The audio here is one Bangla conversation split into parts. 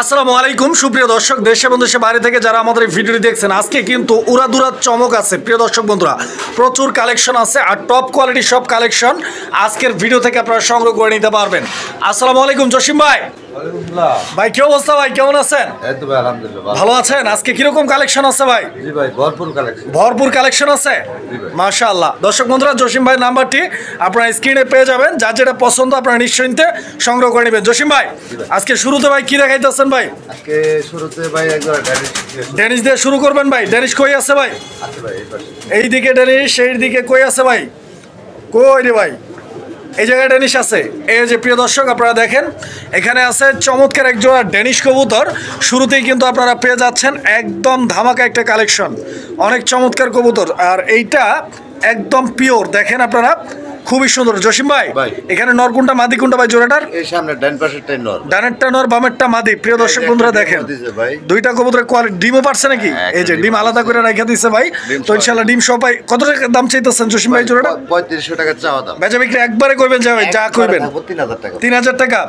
আসসালামু আলাইকুম সুপ্রিয় দর্শক, দেশে এবং দেশের বাইরে থেকে যারা আমাদের এই ভিডিওটি দেখছেন, আজকে কিন্তু উড়াদুরা চমক আছে প্রিয় দর্শক বন্ধুরা। প্রচুর কালেকশন আছে আর টপ কোয়ালিটির সব কালেকশন আজকের ভিডিও থেকে আপনারা সংগ্রহ করে নিতে পারবেন। আসসালামু আলাইকুম জসিম ভাই। ভাই কি অবস্থা ভাই, কেমন আছেন? ভালো আছেন? আজকে কিরকম কালেকশন আছে ভাই? জি ভাই, ভরপুর কালেকশন আছে মাশাআল্লাহ। দর্শক বন্ধুরা, জসিম ভাই নাম্বারটি আপনারা স্ক্রিনে পেয়ে যাবেন, যার যেটা পছন্দ আপনারা নিশ্চিন্তে সংগ্রহ করে নেবেন। জসিম ভাই আজকে শুরুতে ভাই কি দেখাইতেছেন ভাই? আজকে শুরুতে ভাই একবার ডেনিশ দিয়ে শুরু করবেন ভাই। ডেনিশ কই আছে ভাই? আছে ভাই এই পাশে। এইদিকে ডেনিশ, এই দিকে কই আছে ভাই? কই রে ভাই? এই জায়গায় ডেনিশ আছে। এই যে প্রিয় দর্শক আপনারা দেখেন, এখানে আছে চমৎকার এক জোড়া ডেনিশ কবুতর। শুরুতেই কিন্তু আপনারা পেয়ে যাচ্ছেন একদম ধামাকা একটা কালেকশন, অনেক চমৎকার কবুতর। আর এইটা একদম পিওর, দেখেন আপনারা খুবই সুন্দর। জসিম ভাই এখানে নর কোনটা মাদি কোনটা ভাই জোড়াটার? এই সামনে ডান পাশেরটাই নর, ডানেরটা নর বামেরটা মাদি। প্রিয় দর্শক বন্ধুরা দেখেন দুইটা কবুতরের কোয়ালিটি। ডিমও পারছে নাকি? এই যে ডিম আলাদা করে রেখে দিচ্ছে ভাই। তো ইনশাআল্লাহ ডিম সহ পাই। কত টাকা দাম চাইতেছেন জসিম ভাই জোড়াটা? 3500 টাকা চাওয়া দাম। বেচা বিক্রি একবারে কইবেন যাবে, যা কইবেন 3000 টাকা। 3000 টাকা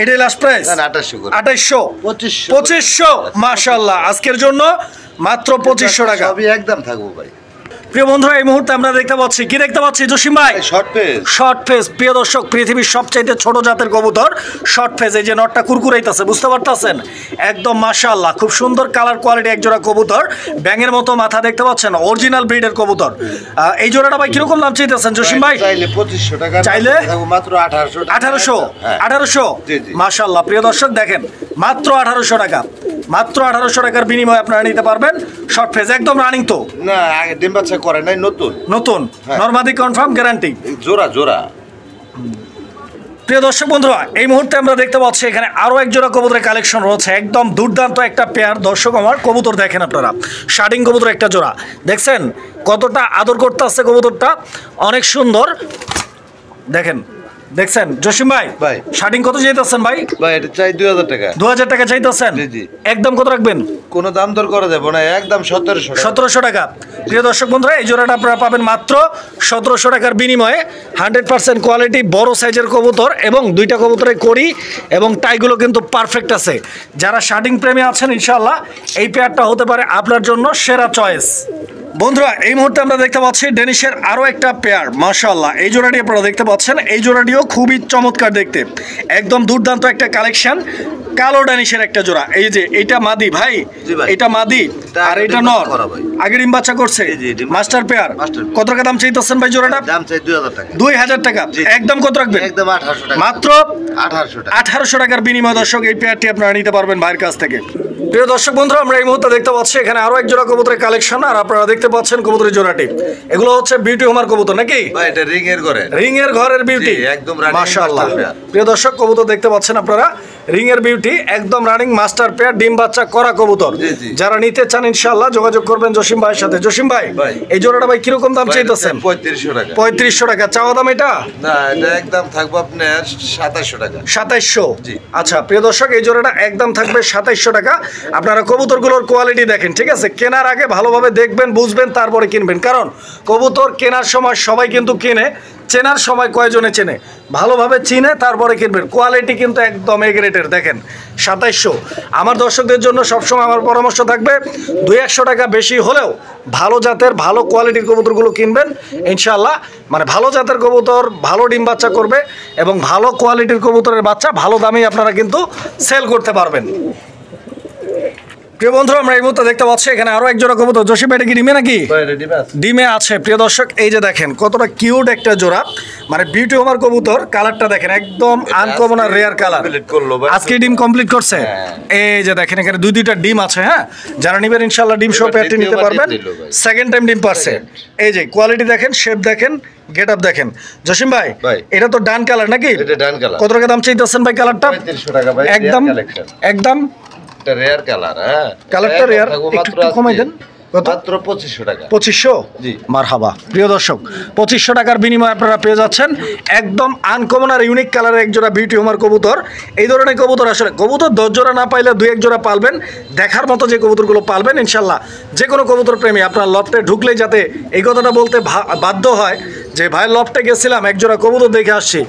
এটাই লাস্ট প্রাইস? না 2800 করে। 2800 2500 মাশাআল্লাহ। আজকের জন্য মাত্র 2500 টাকা। সবই একদম থাকবো ভাই। প্রিয় বন্ধুরা, এই মুহূর্তে আমরা দেখতে পাচ্ছি জসিম ভাই শর্ট ফেস। প্রিয় দর্শক, পৃথিবীর সবচাইতে ছোট জাতের কবুতর শর্ট ফেস। এই যে নটটা কুরকুরাইতেছে, বুঝতে পারতেছেন? একদম মাশাআল্লাহ, খুব সুন্দর কালার কোয়ালিটি এক জোড়া কবুতর। ব্যাঙের মতো মাথা দেখতে পাচ্ছেন, অরিজিনাল ব্রিডের কবুতর। এই জোড়াটা ভাই কিরকম দাম চাইতেছেন জসিম ভাই? চাইলে 2500 টাকা, চাইলে মাত্র 1800 টাকা। 1800 মাশাআল্লাহ। প্রিয় দর্শক দেখেন, মাত্র 1800 টাকা, মাত্র 1800 টাকার বিনিময়ে আপনারা নিতে পারবেন শর্ট ফেস। একদম রানিং তো না? আগে ডিম বাচ্চা করে নাই, নতুন নরমাদি কনফার্ম গ্যারান্টি জোড়া। প্রিয় দর্শক বন্ধুরা, এই মুহূর্তে আমরা দেখতে পাচ্ছি এখানে আরো এক জোড়া কবুতরের কালেকশন রয়েছে। একদম দুর্দান্ত একটা পেয়ার। দর্শক আমার কবুতর দেখেন আপনারা, শার্টিং কবুতর একটা জোড়া। দেখছেন কতটা আদর করতে আসছে কবুতরটা, অনেক সুন্দর। দেখছেন জসিম ভাই শার্টিং কত চাইতেছেন ভাই? ভাই এটা চাই 2000 টাকা। 2000 টাকা চাইতেছেন? একদম কত রাখবেন? কোনো দাম দর করা যাবে না, একদম 1700 টাকা। প্রিয় দর্শক বন্ধুরা, এই জোড়াটা আপনারা পাবেন মাত্র 1700 টাকার বিনিময়ে। 100% কোয়ালিটি, বড় সাইজের কবুতর এবং দুইটা কবুতরের কড়ি এবং টাইগুলো কিন্তু পারফেক্ট আছে। যারা শার্টিং প্রেমী আছেন ইনশাআল্লাহ এই পেয়ারটা হতে পারে আপনার জন্য সেরা চয়েস। বন্ধুরা, এই মুহূর্তে আমরা দেখতে পাচ্ছি ডেনিশের আরো একটা পেয়ার মাশাআল্লাহ। এই জোড়াটি আপনারা দেখতে পাচ্ছেন, এই জোড়াটিও খুবই চমৎকার দেখতে, একদম দুর্দান্ত একটা কালেকশন। কালো ডেনিশের একটা জোড়া। এই যে এটা মাদি ভাই, এটা মাদি আর এটা নর। আগে ডিম বাচ্চা করছে, মাস্টার পেয়ার। কত টাকা দাম চাইতেছেন ভাই জোড়াটা? দাম চাই 2000 টাকা। 2000 টাকা। একদম কত রাখবেন? একদম 1800 টাকা। মাত্র 1800 টাকা। 1800 টাকার বিনিময়ে দর্শক এই পেয়ারটি আপনারা নিতে পারবেন ভাইয়ের কাছ থেকে। প্রিয় দর্শক বন্ধুরা, আমরা এই মুহূর্তে দেখতে পাচ্ছি এখানে আরো এক জোড়া কবুতরের কালেকশন। আর আপনারা দেখতে পাচ্ছেন কবুতরের জোড়াটি, এগুলো হচ্ছে বিউটি হোমার কবুতর নাকি ভাই? এটা রিং এর ঘরের বিউটি, একদম মাশাআল্লাহ। প্রিয় দর্শক, কবুতর দেখতে পাচ্ছেন আপনারা, রিং এর বিউটি, একদম রানিং মাস্টার পেয়ার, ডিম বাচ্চা করা কবুতর। যারা নিতে চান ইনশাআল্লাহ যোগাযোগ করবেন জসিম ভাইয়ের সাথে। জসিম ভাই এই জোড়াটা ভাই কিরকম দাম চাইতেছেন? 3500 টাকা। 3500 টাকা চাওয়া দাম? এটা না, এটা একদম থাকবে আপনার 2700 টাকা। 2700? আচ্ছা প্রিয় দর্শক, এই জোড়াটা একদম থাকবে 2700 টাকা। আপনারা কবুতরগুলোর কোয়ালিটি দেখেন, ঠিক আছে? কেনার আগে ভালোভাবে দেখবেন, বুঝবেন, তারপরে কিনবেন। কারণ কবুতর কেনার সময় সবাই কিন্তু কেনে, চেনার সময় কয়জনে চেনে, ভালোভাবে চিনে তারপরে কিনবেন। কোয়ালিটি কিন্তু একদম এ গ্রেডের। দেখেন 2700। আমার দর্শকদের জন্য সবসময় আমার পরামর্শ থাকবে 200 টাকা বেশি হলেও ভালো জাতের ভালো কোয়ালিটির কবুতরগুলো কিনবেন ইনশাআল্লাহ। মানে ভালো জাতের কবুতর ভালো ডিম বাচ্চা করবে এবং ভালো কোয়ালিটির কবুতরের বাচ্চা ভালো দামেই আপনারা কিন্তু সেল করতে পারবেন। প্রিয় বন্ধুরা, আমরা এই মুহূর্তে দেখতে পাচ্ছি এখানে আরো এক জোড়া কবুতর। জসিম এটা কি ডিমে নাকি? ডিমে আছে। প্রিয় দর্শক, এই যে দেখেন কতটা কিউট একটা জোড়া, মানে বিউটি হোমার কবুতর। কালারটা দেখেন একদম আনকমন আর রেয়ার কালার। আজকে ডিম কমপ্লিট করছে। এই যে দেখেন এখানে দুইটা ডিম আছে। হ্যাঁ, যারা নিবেন ইনশাআল্লাহ ডিম সহ পেয়ারটি নিতে পারবেন। সেকেন্ড টাইম ডিম পারছে। এই যে কোয়ালিটি দেখেন, শেপ দেখেন, গেট আপ দেখেন। জসিম ভাই এটা তো ডান কালার নাকি? কত টাকা দাম চাইতেছেন ভাই কালারটা? 3500 টাকা ভাই। একদম রেয়ার কালার। হ্যাঁ, কালারটা রেয়ার, একটু কমাই দেন। মাত্র 2500 টাকা। 2500? জি মারহাবা। প্রিয় দর্শক, 2500 টাকার বিনিময়ে আপনারা পেয়ে যাচ্ছেন একদম আনকমন আর ইউনিক কালারের এক জোড়া বিউটি হোমার কবুতর। এই ধরনের কবুতর আসলে কবুতর 10 জোড়া না পাইলে 2-1 জোড়া পালবেন, দেখার মতো যে কবুতরগুলো পালবেন ইনশাল্লাহ। যে কোনো কবুতর প্রেমী আপনার লফটে ঢুকলেই যাতে এই কথাটা বলতে বাধ্য হয় যে ভাই লফটে গেছিলাম, এক জোড়া কবুতর দেখে আসছি।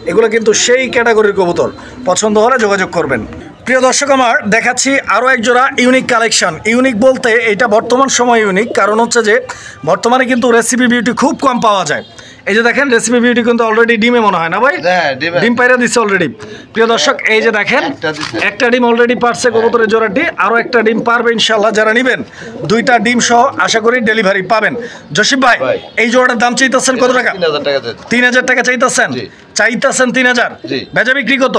এগুলো কিন্তু সেই ক্যাটাগরির কবুতর। পছন্দ হলে যোগাযোগ করবেন। প্রিয় দর্শক আমার দেখাচ্ছি আরও এক জোড়া ইউনিক কালেকশন। ইউনিক বলতে এটা বর্তমান সময় ইউনিক, কারণ হচ্ছে যে বর্তমানে কিন্তু রেসিপি বিউটি খুব কম পাওয়া যায়। এই যে দেখেন রেসিপি বিউটি কিন্তু অলরেডি ডিমে মনে হয় না ভাই? ডিম পাইরা দিচ্ছে অলরেডি। প্রিয় দর্শক এই যে দেখেন একটা ডিম অলরেডি পারছে কবুতরের জোড়াটি, আরও একটা ডিম পারবে ইনশাল্লাহ। যারা নেবেন দুইটা ডিম সহ আশা করি ডেলিভারি পাবেন। জসিম ভাই এই জোড়াটার দাম চাইতেছেন কত টাকা? 3000 টাকা চাইতেছেন? 3000। বেচা বিক্রি কত?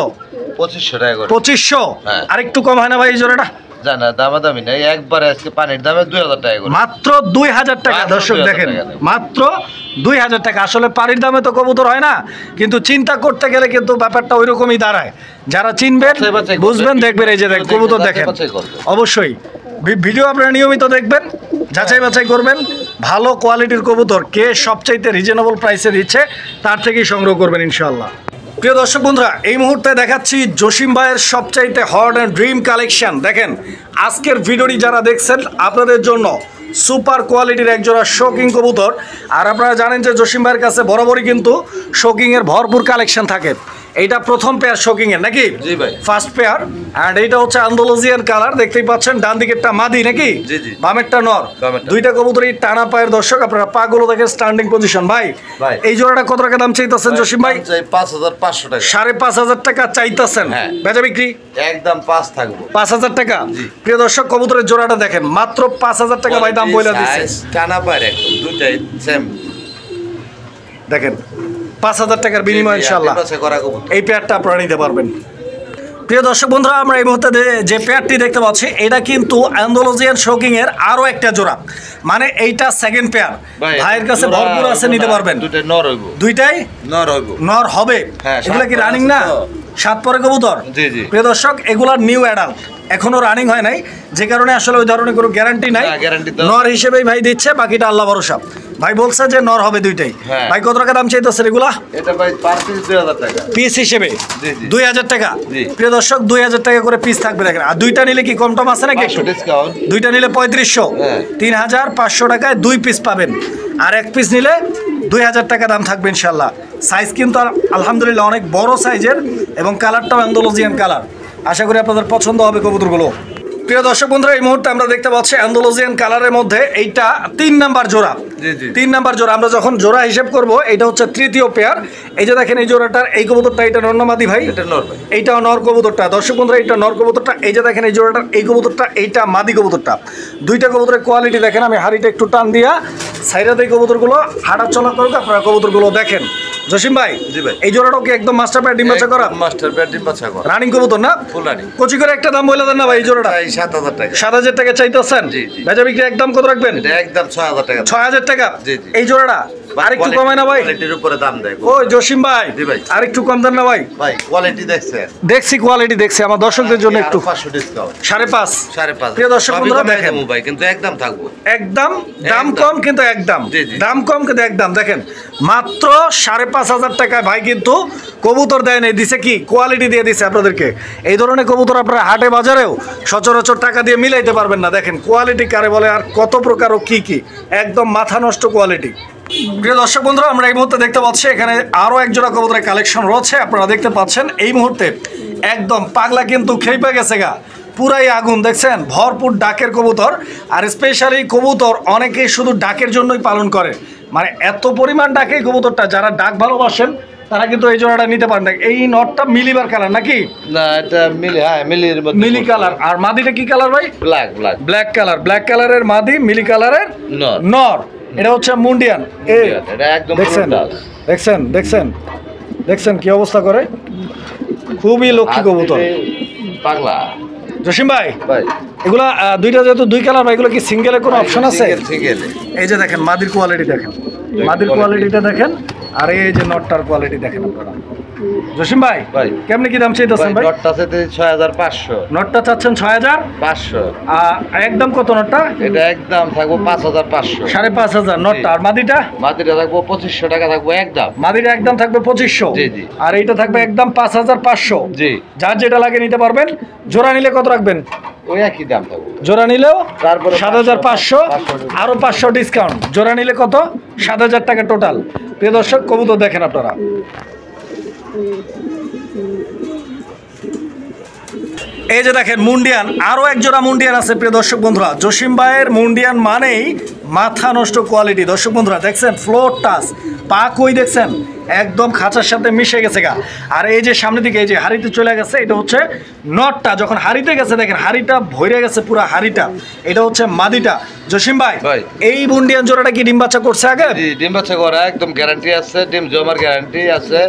2500 টাকা করে। 2500? আরেকটু কম হয় না ভাই এই জোড়াটা? জানা দামাদামি নাই, একবারে আজকে পানির দামে 2000 টাকা করে। মাত্র 2000 টাকা। দর্শক দেখেন মাত্র 2000 টাকা। আসলে পানির দামে তো কবুতর হয় না, কিন্তু চিন্তা করতে গেলে কিন্তু ব্যাপারটা ওই রকমই দাঁড়ায়। যারা চিনবেন বুঝবেন দেখবেন। এই যে দেখ কবুতর দেখেন, অবশ্যই ভিডিও আপনারা নিয়মিত দেখবেন, যাচাই বাছাই করবেন। ভালো কোয়ালিটির কবুতর কে সবচাইতে রিজনেবল প্রাইসে দিচ্ছে তার থেকেই সংগ্রহ করবেন ইনশাআল্লাহ। প্রিয় দর্শক বন্ধুরা এই মুহূর্তে দেখাচ্ছি জসিম ভাইয়ের সবচাইতে হট অ্যান্ড ড্রিম কালেকশন। দেখেন আজকের ভিডিওটি যারা দেখছেন আপনাদের জন্য সুপার কোয়ালিটির একজোড়া শোকিং কবুতর। আর আপনারা জানেন যে জসিম ভাইয়ের কাছে বরাবরই কিন্তু শোকিংয়ের ভরপুর কালেকশন থাকে। এইটা প্রথম পেয়ার শোকিংয়ের নাকি? জি ভাই, ফার্স্ট পেয়ার। অ্যান্ড এইটা হচ্ছে আন্দোলজিয়ান কালার, দেখতেই পাচ্ছেন। ডান দিকেরটা মাদি নাকি? বামেরটা নর। দুইটা কবুতরই টানা পায়ের। দর্শক আপনারা পাগুলো দেখেন স্ট্যান্ডিং পজিশন। ভাই এই জোড়াটা কত টাকা দাম চাইতেছেন জসিম ভাই? 5500 টাকা। 5500 টাকা চাইতেছেন। বেচা বিক্রি একদম 5 থাকবো। 5000 টাকা। প্রিয় দর্শক কবুতরের জোড়াটা দেখেন মাত্র 5000 টাকা ভাই দাম বইলা দিচ্ছে। টানা পায়ের একদম দুইটাই সেম। দেখেন 5000 টাকার বিনিময় ইনশাআল্লাহ এই পেয়ারটা আপনারা নিতে পারবেন। প্রিয় দর্শক বন্ধুরা আমরা এই মুহূর্তে যে পেয়ারটি দেখতে পাচ্ছি এটা কিন্তু অ্যান্ডোলজিয়ান শোকিং এর আরো একটা জোড়া, মানে এইটা সেকেন্ড পেয়ার। ভাইয়ের কাছে ভরপুর আছে, নিতে পারবেন। দুইটাই নর হবে। এগুলা কি রানিং না? 7 পরে কবুতর। প্রিয় দর্শক এগুলা নিউ অ্যাডাল্ট, এখনো রানিং হয় নাই, যে কারণে আসলে ওই ধরনের কোনো গ্যারান্টি নাই। নর হিসেবেই ভাই দিচ্ছে, বাকিটা আল্লাহ ভরসা। ভাই বলছে যে নর হবে দুইটাই। ভাই কত টাকা দাম চাইতেছে এগুলা? এটা ভাই পার পিস 2000 টাকা। পিস হিসেবে 2000 টাকা। প্রিয় দর্শক 2000 টাকা করে পিস থাকবে। দেখেন আর দুইটা নিলে কি কম টম আছে নাকি? দুইটা নিলে 3500, 3500 টাকায় 2 পিস পাবেন। আর 1 পিস নিলে 2000 টাকা দাম থাকবে ইনশাল্লাহ। সাইজ কিন্তু আলহামদুলিল্লাহ অনেক বড় সাইজের এবং কালারটাও অ্যান্ডোলজিয়ান কালার। আশা করি আপনাদের পছন্দ হবে কবুতরগুলো। প্রিয় দর্শক বন্ধুরা এই মুহূর্তে আমরা দেখতে পাচ্ছি অ্যান্ডোলজিয়ান কালারের মধ্যে এইটা 3 নাম্বার জোড়া। 3 নাম্বার জোড়া। আমরা যখন জোড়া হিসেব করব এটা হচ্ছে তৃতীয় পেয়ার। এই যে দেখেন এই জোড়াটার এই কবুতরটা এটা নর না মাদি ভাই? এটা নর ভাই। এইটাও নর কবুতরটা। দর্শক বন্ধুরা এটা নর কবুতরটা। এই যে দেখেন এই জোড়াটার এই কবুতরটা এইটা মাদি কবুতরটা। দুইটা কবুতরের কোয়ালিটি দেখেন। আমি হাড়িটা একটু টান দিয়া সাইডে এই কবুতরগুলো হাঁটা চলা করুক, আপনারা কবুতরগুলো দেখেন। জসিম ভাই এই জোড়াটাও কি একদম মাস্টার পেয়ার ডিম বাচ্চা করা? মাস্টার পেয়ার ডিম বাচ্চা করা রানিং কবুতর না? Full running. কচি করে একটা দাম বলে দেন না ভাই এই জোড়াটা? 7000 টাকা। 7000 টাকা চাইতেছেন? বেচা বিক্রি একদম কত রাখবেন? এটা একদম 6000 টাকা। 6000 টাকা এই জোড়াটা। আরেকটু কমায় না ভাই? কোয়ালিটির উপরে দাম দেয়। ওই জসিম ভাই আরেকটু কম দেন না ভাই? ভাই কোয়ালিটি দেখছেন? দেখছি কোয়ালিটি দেখছি। আমার দর্শকদের জন্য একটু 500 ডিসকাউন্ট। 5.5। প্রিয় দর্শক বন্ধুরা দেখেন ভাই কিন্তু একদম থাকবো। একদম দাম কম কিন্তু একদম দাম কম কিন্তু একদম। দেখেন মাত্র 5500 টাকায় ভাই কিন্তু কবুতর দেয় নাই, দিছে কি কোয়ালিটি দিয়ে দিছে আপনাদেরকে। এই ধরনের কবুতর আপনারা হাটে বাজারেও সচরাচর টাকা দিয়ে মিলাইতে পারবেন না। দেখেন কোয়ালিটি কারে বলে আর কত প্রকার ও কি কি, একদম মাথা নষ্ট কোয়ালিটি। প্রিয় দর্শক বন্ধুরা আমরা এই মুহূর্তে দেখতে পাচ্ছি এখানে আরও এক জোড়া কবুতরের কালেকশন রয়েছে। আপনারা দেখতে পাচ্ছেন এই মুহূর্তে একদম পাগলা কিন্তু খেপে গেছে গা, পুরাই আগুন। দেখছেন ভরপুর ডাকের কবুতর। আর স্পেশালি কবুতর অনেকেই শুধু ডাকের জন্যই পালন করে, মানে এত পরিমাণ ডাকে কবুতরটা। যারা ডাক ভালোবাসেন তারা কিন্তু এই জোড়াটা নিতে পারেন। এই নটটা মিলিবার কালার নাকি? না এটা মিলি। হ্যাঁ মিলির মধ্যে মিলি কালার। আর মাদিটা কি কালার ভাই? Black black colour. ব্ল্যাক কালারের মাদি, মিলি কালারের নর। এটা হচ্ছে মুন্ডিয়ান। এটা একদম দেখছেন দেখছেন দেখছেন দেখছেন কি অবস্থা করে, খুবই লক্ষ্মী কবুতর পাগলা। জসিম ভাই এগুলা দুইটা যেহেতু 2 কালার, এগুলো কি সিঙ্গেলের কোনো অপশন আছে? এই যে দেখেন মাদির কোয়ালিটি দেখেন, মাদির কোয়ালিটিটা দেখেন। আর এই যে নটটার কোয়ালিটি দেখেন আপনারা। জসিম ভাই কেমনে কি দাম চাইতেছেন ভাই? নটটা চাইতে 6500। নটটা চাচ্ছেন 6500। একদম কত নটটা? এটা একদম থাকবো 5500। 5500 নটটা। আর মাদিটা? মাদিটা থাকবো 2500 টাকা থাকবো একদম। মাদিটা একদম থাকবে 2500। জি জি। আর এইটা থাকবে একদম 5500। জি। যার যেটা লাগে নিতে পারবেন। জোড়া নিলে কত রাখবেন? ওই একই দাম থাকবে। জোড়া নিলেও তারপরে 7500, আরো 500 ডিসকাউন্ট। জোড়া নিলে কত? 7000 টাকা টোটাল। প্রিয় দর্শক কবুতর দেখেন আপনারা। এই যে দেখেন মুন্ডিয়ান, আরো এক জোড়া মুন্ডিয়ান আছে প্রিয় দর্শক বন্ধুরা। জসিম ভাইয়ের মুন্ডিয়ান মানেই মাথা নষ্ট কোয়ালিটি। দর্শক বন্ধুরা দেখছেন ফ্লোর টাচ, পা কই দেখছেন একদম খাঁচার সাথে মিশে গেছে গা। আর এই যে সামনে দিকে এই যে হাড়িতে চলে গেছে, এটা হচ্ছে নটটা। যখন হাড়িতে গেছে দেখেন হাড়িটা ভরে গেছে পুরো হাড়িটা, এটা হচ্ছে মাদিটা। জসিম ভাই এই মুন্ডিয়ান জোড়াটা কি ডিম বাচ্চা করছে আগে? ডিম বাচ্চা করা একদম গ্যারান্টি আছে, ডিম জমার গ্যারান্টি আছে,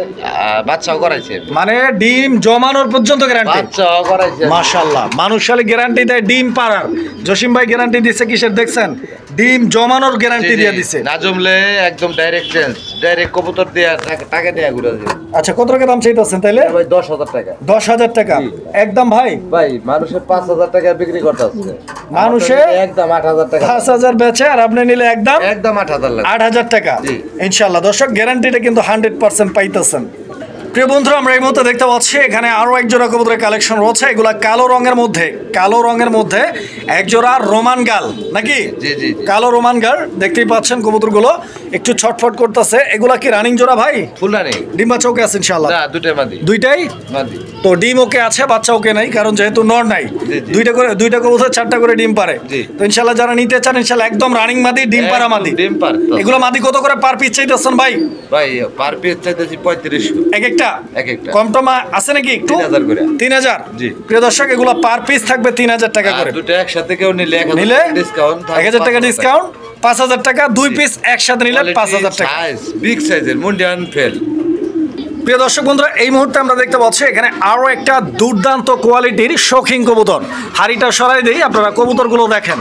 বাচ্চাও করাইছে, মানে ডিম জমানোর পর্যন্ত গ্যারান্টি, বাচ্চাও করাইছে। মাশাআল্লাহ, মানুষালি গ্যারান্টি দেয় ডিম পাড়ার। জসিম ভাই গ্যারান্টি দিচ্ছে কিসের দেখছেন? ডিম জমানোর গ্যারান্টি দিয়ে দিছে। না জমলে একদম ডাইরেক্ট চেঞ্জ, ডাইরেক্ট কবুতর দিয়ে টাকা দিয়ে ঘুরে দিয়ে। আচ্ছা কত টাকা দাম চাইতেছেন তাইলে? ভাই 10,000 টাকা। 10,000 টাকা একদম ভাই? ভাই মানুষের 5,000 টাকা বিক্রি করতে আছে, মানুষে একদম 8,000 টাকা, 5,000 বেচে আর আপনি নিলে একদম 8,000 টাকা। ইনশাআল্লাহ দর্শক গ্যারান্টিটা কিন্তু 100% পাইতেছেন। প্রিয় বন্ধুরা আমরা এই মুহূর্তে দেখতে পাচ্ছি এখানে আরো এক জোড়া কবুতরের কালেকশন রয়েছে। এগুলা কালো রঙের মধ্যে এক জোড়া রোমান গাল নাকি? কালো রোমান গাল দেখতেই পাচ্ছেন, কবুতরগুলো একটু ছটফট করতেছে। এগুলা কি রানিং জোড়া ভাই? Full running. ডিম বাচ্চা ওকে আছে ইনশাআল্লাহ? না দুইটাই মাদি। দুইটাই মাদি। তো ডিম ওকে আছে, বাচ্চা ওকে নাই, কারণ যেহেতু নর নাই। দুইটা কবুতর 4টা করে ডিম পারে। তো ইনশাআল্লাহ যারা নিতে চান ইনশাআল্লাহ একদম রানিং মাদি, ডিম পারা মাদি। ডিম পারে। এগুলো মাদি কত করে পার পিস চাইতেছেন ভাই? ভাই পার পিস চাইতেছি 3500 এক একটা। কম টম আছে নাকি একটু? 3000 করে। 3000। জি প্রিয় দর্শক এগুলো পার পিস থাকবে 3000 টাকা করে। দুটো একসাথে কেউ নিলে 1000 ডিসকাউন্ট, 1000 টাকা ডিসকাউন্ট, 5000 টাকা। দুই পিস একসাথে নিলে 5000 টাকা। সাইজ বিগ সাইজের মুন্ডিয়ান ফেল। প্রিয় দর্শক বন্ধুরা এই মুহূর্তে আমরা দেখতে পাচ্ছি এখানে আরো একটা দুর্দান্ত কোয়ালিটির শৌখিন কবুতর। হাড়িটা সরাই দিই, আপনারা কবুতরগুলো দেখেন।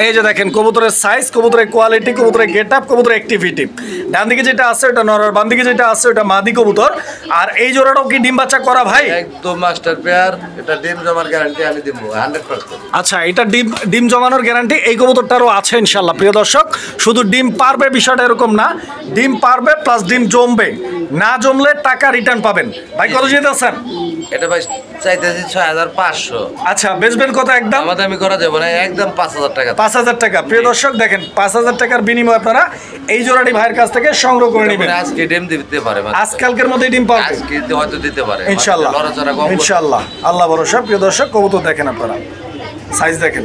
এই যে দেখেন কবুতরের সাইজ, কবুতরের কোয়ালিটি, কবুতরের গেট আপ, কবুতরের অ্যাক্টিভিটি। ডান দিকে যেটা আছে ওটা নর, বাম দিকে যেটা আছে ওটা মাদি কবুতর। আর এই জোড়াটাও কি ডিম বাচ্চা করা ভাই? একদম মাস্টার পেয়ার। এটা ডিম জমার গ্যারান্টি আমি দেব 100%। আচ্ছা এটা ডিম জমানোর গ্যারান্টি এই কবুতরটারও আছে ইনশাআল্লাহ। প্রিয় দর্শক শুধু ডিম পারবে বিষয়টা এরকম না, ডিম পারবে প্লাস ডিম জমবে, না জমলে টাকা রিটার্ন পাবেন। ভাই কত যেতেছেন? এটা ভাই চাইতেছি 6500। আচ্ছা বেচবেন কত? একদম আমি করা যাবে না, একদম 5000 টাকা। 5000 টাকা। প্রিয় দর্শক দেখেন 5000 টাকার বিনিময়ে আপনারা এই জোড়াটি ভাইয়ের কাছ থেকে সংগ্রহ করে নেবেন। আজকে ডিম দিতে পারে, আজকালকের মধ্যে ডিম পাবে, আজকে হয়তো দিতে পারে ইনশাআল্লাহ। ইনশাআল্লাহ, আল্লাহ ভরসা। প্রিয় দর্শক কবুতর দেখেন, আপনারা সাইজ দেখেন।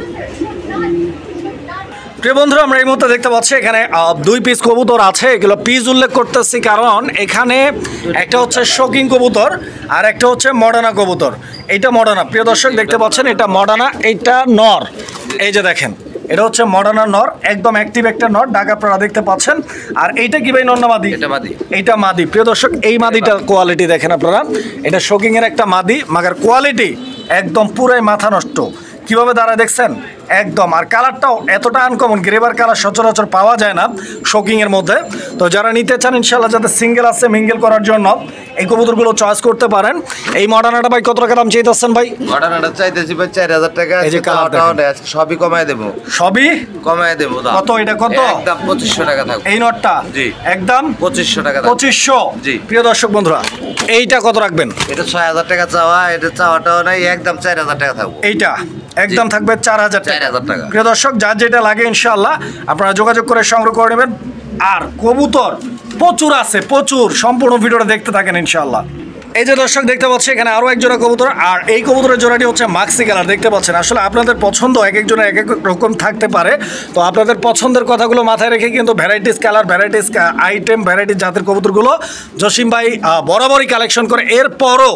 প্রিয় বন্ধুরা আমরা এই মুহূর্তে দেখতে পাচ্ছি এখানে 2 পিস কবুতর আছে। এগুলো পিস উল্লেখ করতেছি কারণ এখানে একটা হচ্ছে শৌখিন কবুতর আর একটা হচ্ছে মডার্না কবুতর। এইটা মডার্না, প্রিয় দর্শক দেখতে পাচ্ছেন এটা মডার্না, এইটা নর। এই যে দেখেন এটা হচ্ছে মডার্না নর, একদম অ্যাক্টিভ একটা নর, ডাক আপনারা দেখতে পাচ্ছেন। আর এইটা কি ভাই নর না মাদি? এইটা মাদি। প্রিয় দর্শক এই মাদিটার কোয়ালিটি দেখেন আপনারা, এটা শৌখিন এর একটা মাদি, মাগার কোয়ালিটি একদম পুরাই মাথা নষ্ট। কিভাবে দাঁড়ায় দেখছেন একদম। আর কালারটাও এতটা আনকমন, গ্রেভার কালার সচরাচর পাওয়া যায় না শৌকিংয়ের মধ্যে। তো যারা নিতে চান ইনশাআল্লাহ, যাদের সিঙ্গেল আছে মিঙ্গেল করার জন্য এই কবুতরগুলো চয়েস করতে পারেন। এই মডার্নাটা ভাই কত টাকা দাম চাইতেছেন ভাই? মডার্নাটা চাইতেছি ভাই 4000 টাকা। এই যে কালারটা সবই কমায় দেব, সবই কমায় দেব। কত এটা? কত? একদম 2500 টাকা থাকবে এই নটটা। জি একদম 2500 টাকা। 2500। জি প্রিয় দর্শক বন্ধুরা এইটা কত রাখবেন? এটা 6000 টাকা চাওয়া, এটা চাওয়াটাও নাই, একদম 4000 টাকা থাকবে। এইটা একদম থাকবে 4000 টাকা। প্রিয় দর্শক যার যেটা লাগে ইনশাআল্লাহ আপনারা যোগাযোগ করে সংগ্রহ করে নেবেন। আর কবুতর প্রচুর আছে, প্রচুর। সম্পূর্ণ ভিডিওটা দেখতে থাকেন ইনশাআল্লাহ। এই যে দর্শক দেখতে পাচ্ছি এখানে আরো এক জোড়া কবুতর, আর এই কবুতরের জোড়াটি হচ্ছে মাক্সি কালার। দেখতে পাচ্ছেন আসলে আপনাদের পছন্দ এক একজনের এক এক রকম থাকতে পারে। তো আপনাদের পছন্দের কথাগুলো মাথায় রেখে কিন্তু varieties colour, varieties item, varieties জাতের কবুতরগুলো জসিম ভাই বরাবরই কালেকশন করে। এরপরও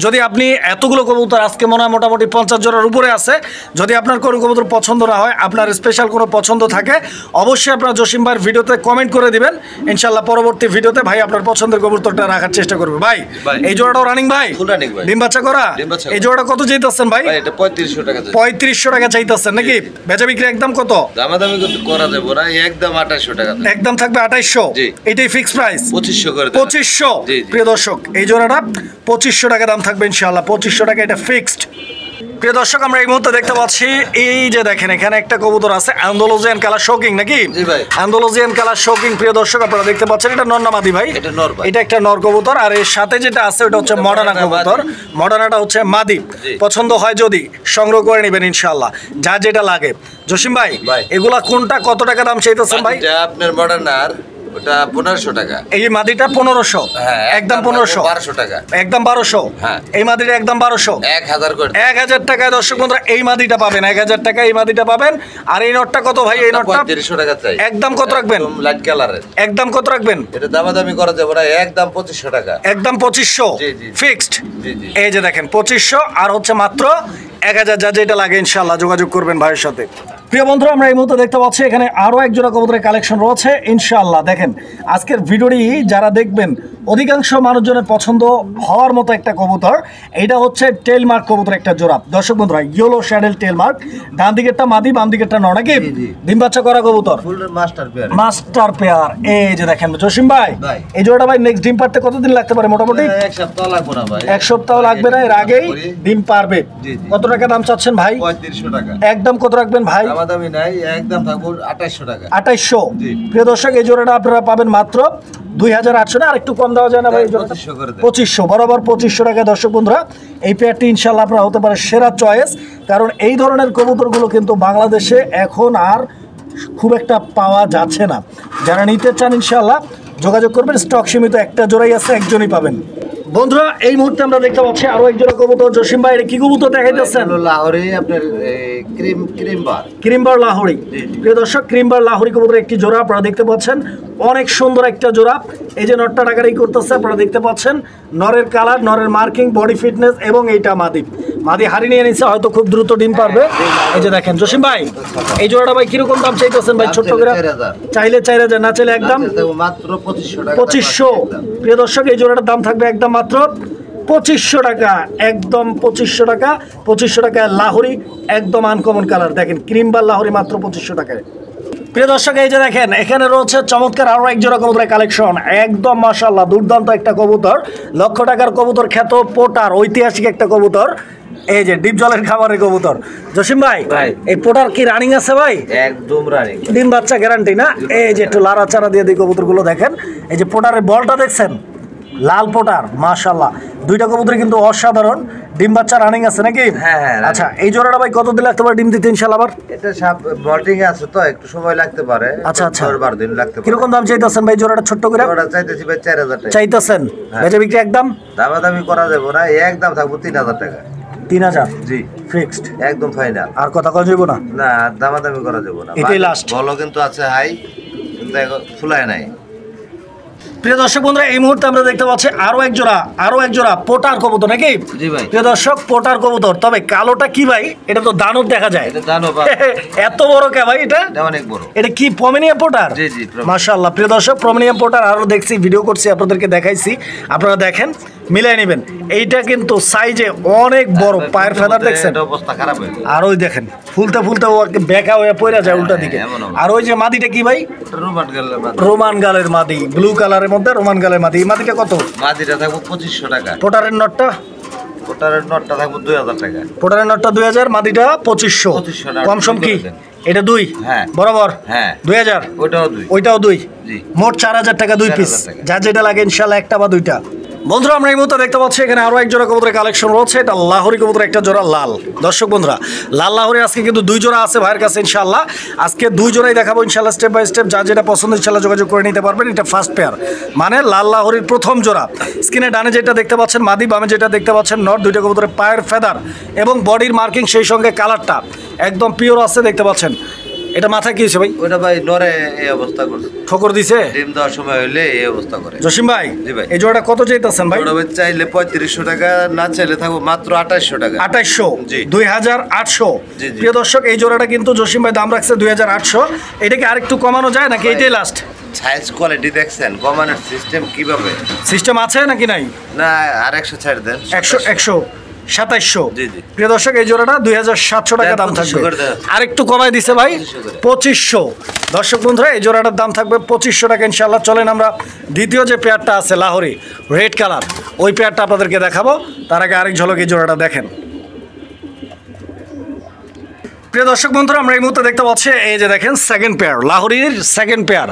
যদি আপনি এতগুলো কবুতর, আজকে মনে হয় মোটামুটি 50 জোড়ার উপরে আছে, যদি আপনার কোনো কবুতর পছন্দ না হয়, আপনার স্পেশাল কোনো পছন্দ থাকে, অবশ্যই আপনার জসিম ভাইয়ের ভিডিওতে কমেন্ট করে দিবেন। ইনশাআল্লাহ পরবর্তী ভিডিওতে ভাই আপনার পছন্দের কবুতরটা রাখার চেষ্টা করবে। ভাই এই জোড়াটাও রানিং ভাই? ফুল রানিং ভাই, ডিম বাচ্চা করা। এই জোড়াটা কত চাইতেছেন ভাই? এটা 3500 টাকা। 3500 টাকা চাইতেছেন নাকি? বেচা বিক্রি একদম কত? দামাদামি করা যাবে না, একদম 2800 টাকা। একদম থাকবে 2800। এটাই ফিক্স প্রাইস 2500 করে। 2500। প্রিয় দর্শক এই জোড়াটা 2500 টাকা দাম থাকবে ইনশাআল্লাহ। 2500 টাকা এটা ফিক্সড। প্রিয় দর্শক আমরা এই মুহূর্তে দেখতে পাচ্ছি এই যে দেখেন এখানে একটা কবুতর আছে আন্দালুজিয়ান কালার শৌকিং নাকি? জি ভাই আন্দালুজিয়ান কালার শৌকিং। প্রিয় দর্শক আপনারা দেখতে পাচ্ছেন এটা নর না মাদি ভাই? এটা নর ভাই। এটা একটা নর কবুতর। আর এর সাথে যেটা আছে ওটা হচ্ছে মডার্না কবুতর। মডার্নাটা হচ্ছে মাদি। পছন্দ হয় যদি সংগ্রহ করে নেবেন ইনশাআল্লাহ, যা যেটা লাগে। জসিম ভাই এগুলা কোনটা কত টাকা দাম চাইতেছেন ভাই? এটা আপনার মডার্নার ওটা 1500 টাকা। এই মাদিটা 1500, হ্যাঁ, একদম 1500, 1200 টাকা, একদম 1200। হ্যাঁ, এই মাদিটা একদম 1200, 1000 করে, 1000 টাকায় দর্শক বন্ধুরা এই মাদিটা পাবেন, 1000 টাকায় এই মাদিটা পাবেন। আর এই নটটা কত ভাই? এই নটটা 3500 টাকা চাই। একদম কত রাখবেন? লাইট কালারের। একদম কত রাখবেন? এটা দামাদামি করা যাবে না, একদম 2500 টাকা। একদম 2500 জি, জি। ফিক্সড। জি, জি। এই যে দেখেন 2500 আর হচ্ছে মাত্র 1000, যা যেটা লাগে ইনশাআল্লাহ যোগাযোগ করবেন ভাইয়ের সাথে। প্রিয় বন্ধুরা, আমরা এই মুহূর্তে দেখতে পাচ্ছি এখানে আরও এক জোড়া কবুতরের কালেকশন রয়েছে ইনশাআল্লাহ। দেখেন আজকের ভিডিওটি যারা দেখবেন অধিকাংশ মানুষজনের পছন্দ হওয়ার মতো একটা কবুতর। এটা হচ্ছে টেলমার্ক কবুতর একটা জোড়া। দর্শক বন্ধুরা, ইয়েলো শ্যাডেল টেলমার্ক, ডান দিকেরটা মাদি, বাম দিকেরটা নর, নাকি ডিম বাচ্চা করা কবুতর, মাস্টার পেয়ার। এই যে দেখেন জসিম ভাই, এই জোড়াটা ভাই নেক্সট ডিম পারতে কতদিন লাগতে পারে মোটামুটি? 1 সপ্তাহ লাগবে না ভাই, 1 সপ্তাহ লাগবে না, এর আগেই ডিম পারবে। কত টাকা দাম চাচ্ছেন ভাই? 3500 টাকা। একদম কত রাখবেন ভাই? দামাদামি নাই, একদম থাকবো 2800 টাকা। 2800। জি। প্রিয় দর্শক, এই জোড়াটা আপনারা পাবেন মাত্র 2800 না, আর একটু কম দেওয়া যায় না ভাই? 2500 করে দেন। 2500, বরাবর 2500 টাকা। দর্শক বন্ধুরা, এই পেয়ারটি ইনশাআল্লাহ আপনারা হতে পারে সেরা চয়েস, কারণ এই ধরনের কবুতরগুলো কিন্তু বাংলাদেশে এখন আর খুব একটা পাওয়া যাচ্ছে না। যারা নিতে চান ইনশাআল্লাহ যোগাযোগ করবেন, স্টক সীমিত, একটা জোড়াই আছে, একজনই পাবেন। বন্ধুরা, এই মুহূর্তে আমরা দেখতে পাচ্ছি আরো এক জোড়া কবুতর। জসিম ভাই, এটা কি কবুতর দেখাইতেছেন? লাহোরি আপনার ক্রিমবার লাহোরি। প্রিয় দর্শক, ক্রিমবার লাহোরি কবুতরের একটি জোড়া আপনারা দেখতে পাচ্ছেন, অনেক সুন্দর একটা জোড়া। এই যে নটটা টাকারই করতেছে আপনারা দেখতে পাচ্ছেন, নরের কালার, নরের মার্কিং, বডি ফিটনেস, এবং এইটা মাদি হাড়ি নিয়ে নিচ্ছে, হয়তো খুব দ্রুত ডিম পারবে। এই যে দেখেন জসিম ভাই, এই জোড়াটা ভাই কিরকম দাম চাইতেছেন ভাই? ছোট্ট করে চাইলে 4000, না চাইলে একদম মাত্র 2500 টাকা। 2500। প্রিয় দর্শক, এই জোড়াটার দাম থাকবে একদম মাত্র 2500 টাকা, একদম 2500 টাকা। 2500 টাকায় লাহোরি, একদম আনকমন কালার। দেখেন ক্রিমবার লাহোরি মাত্র 2500 টাকায়। প্রিয় দর্শক, এই যে দেখেন এখানে রয়েছে চমৎকার আরো এক জোড়া কবুতরের কালেকশন, একদম মাশাআল্লাহ দুর্দান্ত একটা কবুতর, লক্ষ টাকার কবুতর খ্যাত পোটার, ঐতিহাসিক একটা কবুতর। এই যে ডিপ জলের খাবারের কবুতর। জসিম ভাই, এই পোটার কি রানিং আছে ভাই? একদম রানিং, ডিম বাচ্চা গ্যারান্টি না? এই যে একটু লাড়া চারা দিয়ে দিই কবুতরগুলো দেখেন। এই যে পোটারের বলটা দেখছেন, লাল পোটার, মাশাআল্লাহ দুইটা কবুতর কিন্তু অসাধারণ। ডিম বাচ্চা রানিং আছে নাকি? হ্যাঁ। আচ্ছা, এই জোড়াটা ভাই কতদিন লাগতে পারে ডিম দিতে ইনশাআল্লাহ? আবার এটা সব বল্টিং আছে তো একটু সময় লাগতে পারে। আচ্ছা। 12 দিন লাগতে পারে। কিরকম দাম চাইতেছেন ভাই জোড়াটা ছোট্ট করে? জোড়া চাইতেছি ভাই 4000 টাকা চাইতেছেন, বেচা বিক্রি একদম দামাদামি করা যাবে না, একদম থাকবো 3000 টাকা। 3000? জি, ফিক্সড, একদম ফাইনাল। আর কথা কওয়া যাবে না? না, দামাদামি করা যাবে না, এটাই লাস্ট। বলো কিন্তু আছে হাই, কিন্তু এখন ফুলায় নাই। প্রিয় দর্শক বন্ধুরা, এই মুহূর্তে আমরা দেখতে পাচ্ছি আরো এক জোড়া পোটার কবুতর, নাকি? জি ভাই। প্রিয় দর্শক, পোটার কবুতর, তবে কালোটা কি ভাই? এটা তো দানব দেখা যায়। এটা দানব। এত বড় কে ভাই এটা? এটা অনেক বড়। এটা কি পমেনিয়াম পোটার? জি। মাশাআল্লাহ। প্রিয় দর্শক, পমেনিয়াম পোটার আরো দেখছি, ভিডিও করছি, আপনাদেরকে দেখাইছি, আপনারা দেখেন, মিলাই নেবেন। এইটা কিন্তু সাইজে অনেক বড়, পায়ের ফেদার দেখছেন, অবস্থা খারাপ হয়ে যায়। আর ওই দেখেন ফুলতে ও বেঁকা হয়ে পড়ে যায় উল্টা দিকে। আর ওই যে মাদিটা কি ভাই? রোমান গালের মাদি, ব্লু কালারের মধ্যে রোমান গালের মাদি। এই মাদিটা কত? মাদিটা থাকবো 2500 টাকা। পোটারের নটটা? পোটারের নটটা থাকবো 2000 টাকা। পোটারের নটটা 2000, মাদিটা 2500। কম সম কি? এটা 2? হ্যাঁ। বরাবর? হ্যাঁ। 2000? ওইটাও 2? জি। মোট 4000 টাকা 2 পিস, যা যেটা লাগে ইনশাআল্লাহ, একটা বা দুইটা। বন্ধুরা, আমরা এই মুহূর্তে দেখতে পাচ্ছি এখানে আরো এক জোড়া কবুতরের কালেকশন রয়েছে। এটা লাহোরি কবুতর একটা জোড়া, লাল। দর্শক বন্ধুরা, লাল লাহোরি আজকে কিন্তু 2 জোড়া আছে ভাইয়ের কাছে ইনশাআল্লাহ। আজকে 2 জোড়াই দেখাবো ইনশাআল্লাহ, স্টেপ বাই স্টেপ, যা যেটা পছন্দ ইনশাআল্লাহ যোগাযোগ করে নিতে পারবেন। এটা ফার্স্ট পেয়ার, মানে লাল লাহোরির প্রথম জোড়া। স্ক্রিনে ডানে যেটা দেখতে পাচ্ছেন মাদি, বামে যেটা দেখতে পাচ্ছেন নর। দুইটা কবুতরের পায়ের ফেদার এবং বডির মার্কিং, সেই সঙ্গে কালারটা একদম পিওর আছে, দেখতে পাচ্ছেন। এটা মাথা কি হয়েছে ভাই? ওটা ভাই নরে এই অবস্থা করছে, ঠোকর দিছে, ডিম দেওয়ার সময় হইলে এই অবস্থা করে। জসিম ভাই, জি ভাই। এই জোড়াটা কত চাইতেছেন ভাই? ওটা ভাই চাইলে 3500 টাকা, না চাইলে থাকবো মাত্র 2800 টাকা। 2800? জি। 2800। জি। প্রিয় দর্শক, এই জোড়াটা কিন্তু জসিম ভাই দাম রাখছে 2800। এটাকে আরেকটু কমানো যায় নাকি এটাই লাস্ট? সাইজ কোয়ালিটি দেখছেন, কমানোর সিস্টেম কিভাবে? সিস্টেম আছে নাকি নাই? না, আর 100 ছাড় দেন। 2700। জি। প্রিয় দর্শক, এই জোড়াটা 2700 টাকা দাম থাকবে। আরেকটু কমাই দিছে ভাই, 2500। দর্শক বন্ধুরা, এই জোড়াটার দাম থাকবে 2500 টাকা ইনশাআল্লাহ। চলেন আমরা দ্বিতীয় যে পেয়ারটা আছে লাহোরি রেড কালার, ওই পেয়ারটা আপনাদেরকে দেখাবো। তার আগে আরেক ঝলক এই জোড়াটা দেখেন। প্রিয় দর্শক বন্ধুরা, আমরা এই মুহূর্তে দেখতে পাচ্ছি এই যে দেখেন সেকেন্ড পেয়ার, লাহোরির সেকেন্ড পেয়ার।